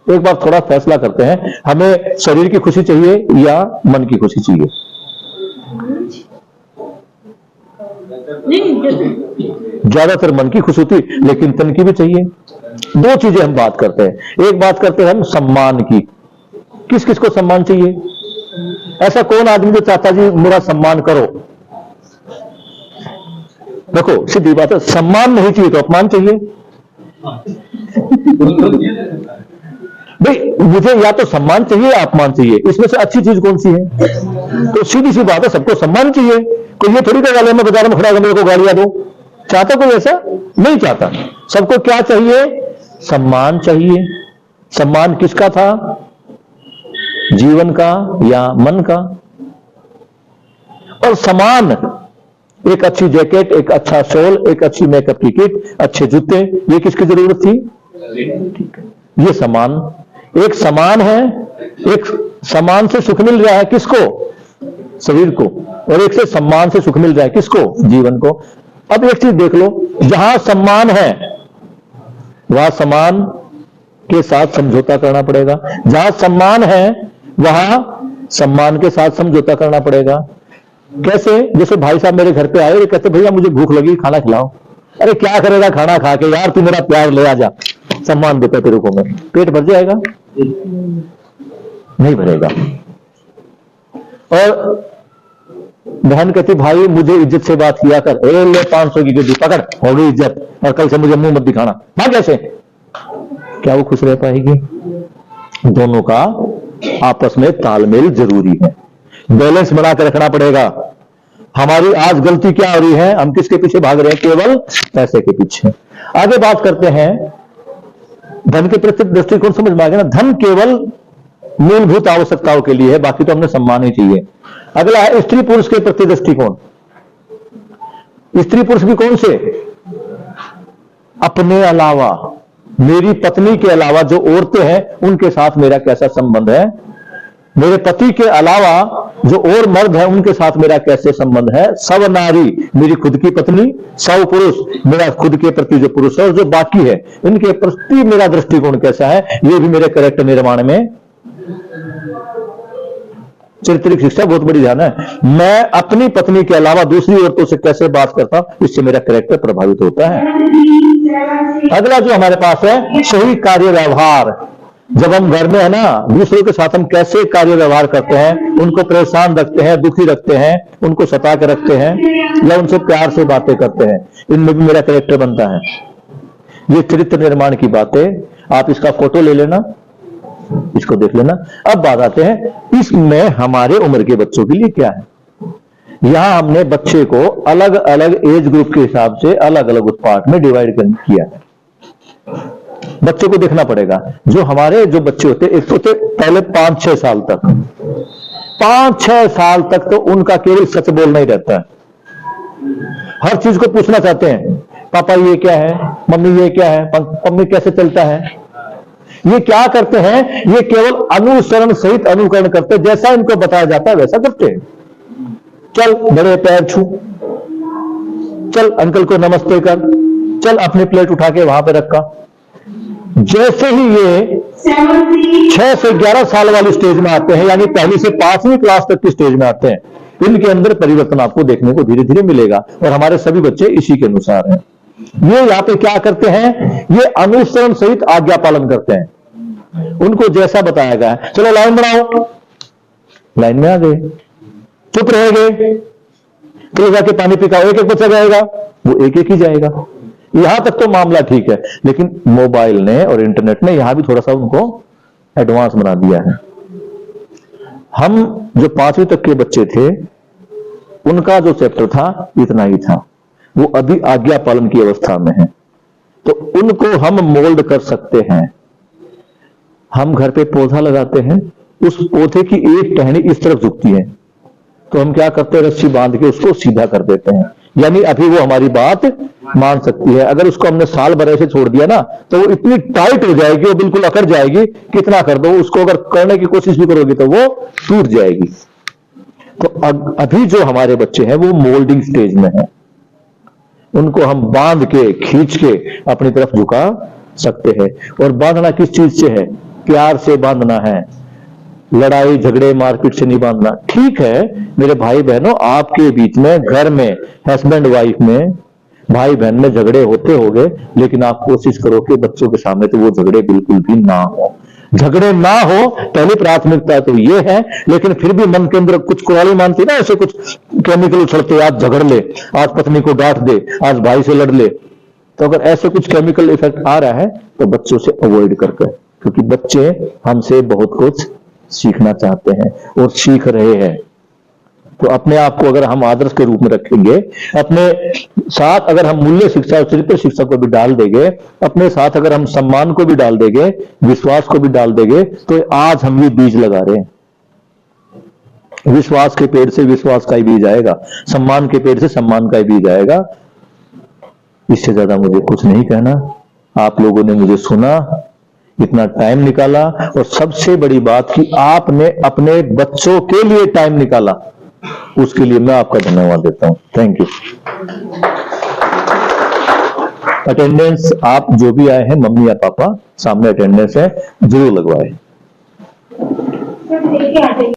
S1: एक बार थोड़ा फैसला करते हैं, हमें शरीर की खुशी चाहिए या मन की खुशी चाहिए? ज्यादातर मन की खुशी होती, लेकिन तन की भी चाहिए। दो चीजें हम बात करते हैं। एक बात करते हैं हम सम्मान की, किस किस को सम्मान चाहिए? ऐसा कौन आदमी जो चाहता जी मेरा सम्मान करो? देखो सीधी बात है, सम्मान नहीं चाहिए तो अपमान चाहिए। भाई मुझे या तो सम्मान चाहिए या अपमान चाहिए, इसमें से अच्छी चीज कौन सी है? तो सीधी सी बात है, सबको सम्मान चाहिए। कोई ये थोड़ी कर मैं बाजार में खड़ा होकर मेरे को गालियां दो, चाहता कोई ऐसा नहीं चाहता। सबको क्या चाहिए? सम्मान चाहिए। सम्मान किसका था? जीवन का या मन का? और समान, एक अच्छी जैकेट, एक अच्छा शॉल, एक अच्छी मेकअप की किट, अच्छे जूते, ये किसकी जरूरत थी? ये समान। एक समान है, एक समान से सुख मिल रहा है किसको? शरीर को। और एक से सम्मान से सुख मिल रहा है किसको? जीवन को। अब एक चीज देख लो, जहां सम्मान है वहां सम्मान के साथ समझौता करना पड़ेगा। जहां सम्मान है वहां सम्मान के साथ समझौता करना पड़ेगा। कैसे? जैसे भाई साहब मेरे घर पे आए और कहते भैया मुझे भूख लगी, खाना खिलाओ। अरे क्या करेगा खाना खा के यार, तू मेरा प्यार ले आ जा, सम्मान देता तेरे को मैं। पेट भर जाएगा? नहीं भरेगा। और बहन कहती भाई मुझे इज्जत से बात किया कर, ए ले 500 की गिद्दी पकड़, हो गई इज्जत, और कल से मुझे मुंह मत दिखाना। भाग कैसे? क्या वो खुश रह पाएगी? दोनों का आपस में तालमेल जरूरी है, बैलेंस बना के रखना पड़ेगा। हमारी आज गलती क्या हो रही है? हम किसके पीछे भाग रहे हैं? केवल पैसे के पीछे। आगे बात करते हैं, धन के प्रति दृष्टिकोण समझ में आ गया ना। धन केवल मूलभूत आवश्यकताओं के लिए है, बाकी तो हमने सम्मान ही चाहिए। अगला है स्त्री पुरुष के प्रति दृष्टिकोण। स्त्री पुरुष भी कौन से? अपने अलावा, मेरी पत्नी के अलावा जो औरतें हैं उनके साथ मेरा कैसा संबंध है? मेरे पति के अलावा जो और मर्द है उनके साथ मेरा कैसे संबंध है? सब नारी मेरी खुद की पत्नी, सब पुरुष मेरा खुद के प्रति जो पुरुष है, और जो बाकी है इनके प्रति मेरा दृष्टिकोण कैसा है? ये भी मेरे कैरेक्टर निर्माण में चरित्रिक शिक्षा बहुत बड़ी ध्यान है। मैं अपनी पत्नी के अलावा दूसरी औरतों से कैसे बात करता हूं, इससे मेरा कैरेक्टर प्रभावित होता है। अगला जो हमारे पास है, सही कार्य व्यवहार। जब हम घर में है ना, दूसरों के साथ हम कैसे कार्य व्यवहार करते हैं, उनको परेशान रखते हैं, दुखी रखते हैं, उनको सता के रखते हैं, या उनसे प्यार से बातें करते हैं, इनमें भी मेरा कैरेक्टर बनता है। ये चरित्र निर्माण की बातें। आप इसका फोटो ले लेना, इसको देख लेना। अब बात आते हैं, इसमें हमारे उम्र के बच्चों के लिए क्या है। यहां हमने बच्चे को अलग अलग एज ग्रुप के हिसाब से अलग अलग उस पार्ट में डिवाइड किया है। बच्चों को देखना पड़ेगा। जो हमारे जो बच्चे होते एक तो पहले 5-6 साल तक, 5-6 साल तक तो उनका केवल सच बोलना ही रहता है। हर चीज को पूछना चाहते हैं, पापा ये क्या है, मम्मी ये क्या है, मम्मी कैसे चलता है। ये क्या करते हैं? ये केवल अनुसरण सहित अनुकरण करते हैं, जैसा इनको बताया जाता है वैसा करते हैं। चल बड़े पैर छू, चल अंकल को नमस्ते कर, चल अपनी प्लेट उठा के वहां पे रखा। जैसे ही ये 6 से 11 साल वाली स्टेज में आते हैं, यानी पहली से 5वीं क्लास तक की स्टेज में आते हैं, इनके अंदर परिवर्तन आपको देखने को धीरे धीरे मिलेगा। और हमारे सभी बच्चे इसी के अनुसार हैं। ये यहाँ पे क्या करते हैं? ये अनुसरण सहित आज्ञा पालन करते हैं। उनको जैसा बताया गया है, चलो लाइन बनाओ, लाइन में आ गए, चुप रह गए, चलो जाके पानी पिकाओ, एक एक बच्चा जाएगा, वो एक एक ही जाएगा। यहां तक तो मामला ठीक है, लेकिन मोबाइल ने और इंटरनेट ने यहां भी थोड़ा सा उनको एडवांस बना दिया है। हम जो 5वीं तक के बच्चे थे, उनका जो चैप्टर था इतना ही था, वो अभी आज्ञा पालन की अवस्था में है, तो उनको हम मोल्ड कर सकते हैं। हम घर पे पौधा लगाते हैं, उस पौधे की एक टहनी इस तरफ झुकती है, तो हम क्या करते हैं, रस्सी बांध के उसको सीधा कर देते हैं, यानी अभी वो हमारी बात मान सकती है। अगर उसको हमने साल भर ऐसे छोड़ दिया ना, तो वो इतनी टाइट हो जाएगी, वो बिल्कुल अकड़ जाएगी, कितना कर दो उसको, अगर करने की कोशिश भी करोगे तो वो टूट जाएगी। तो अभी जो हमारे बच्चे हैं वो मोल्डिंग स्टेज में है, उनको हम बांध के खींच के अपनी तरफ झुका सकते हैं। और बांधना किस चीज से है? प्यार से बांधना है, लड़ाई झगड़े मारपीट से नहीं बांधना। ठीक है मेरे भाई बहनों, आपके बीच में घर में हस्बैंड वाइफ में भाई बहन में झगड़े होते होंगे, लेकिन आप कोशिश करो कि बच्चों के सामने तो वो झगड़े बिल्कुल भी ना हो, झगड़े ना हो, पहली प्राथमिकता तो ये है। लेकिन फिर भी मन के अंदर कुछ कुराली मानती ना, ऐसे कुछ केमिकल उछलते, आज झगड़ ले, आज पत्नी को डांट दे, आज भाई से लड़ ले। तो अगर ऐसे कुछ केमिकल इफेक्ट आ रहा है तो बच्चों से अवॉइड करके, क्योंकि बच्चे हमसे बहुत कुछ सीखना चाहते हैं और सीख रहे हैं। तो अपने आप को अगर हम आदर्श के रूप में रखेंगे, अपने साथ अगर हम मूल्य शिक्षा और चरित्र शिक्षा को भी डाल देंगे, अपने साथ अगर हम सम्मान को भी डाल देंगे, विश्वास को भी डाल देंगे, तो आज हम ये बीज लगा रहे हैं। विश्वास के पेड़ से विश्वास का ही बीज आएगा, सम्मान के पेड़ से सम्मान का ही बीज आएगा। इससे ज्यादा मुझे कुछ नहीं कहना। आप लोगों ने मुझे सुना, इतना टाइम निकाला, और सबसे बड़ी बात कि आपने अपने बच्चों के लिए टाइम निकाला, उसके लिए मैं आपका धन्यवाद देता हूं। Thank you. अटेंडेंस आप जो भी आए हैं, मम्मी या पापा, सामने अटेंडेंस है, जरूर लगवाए।
S3: सर देखिए आते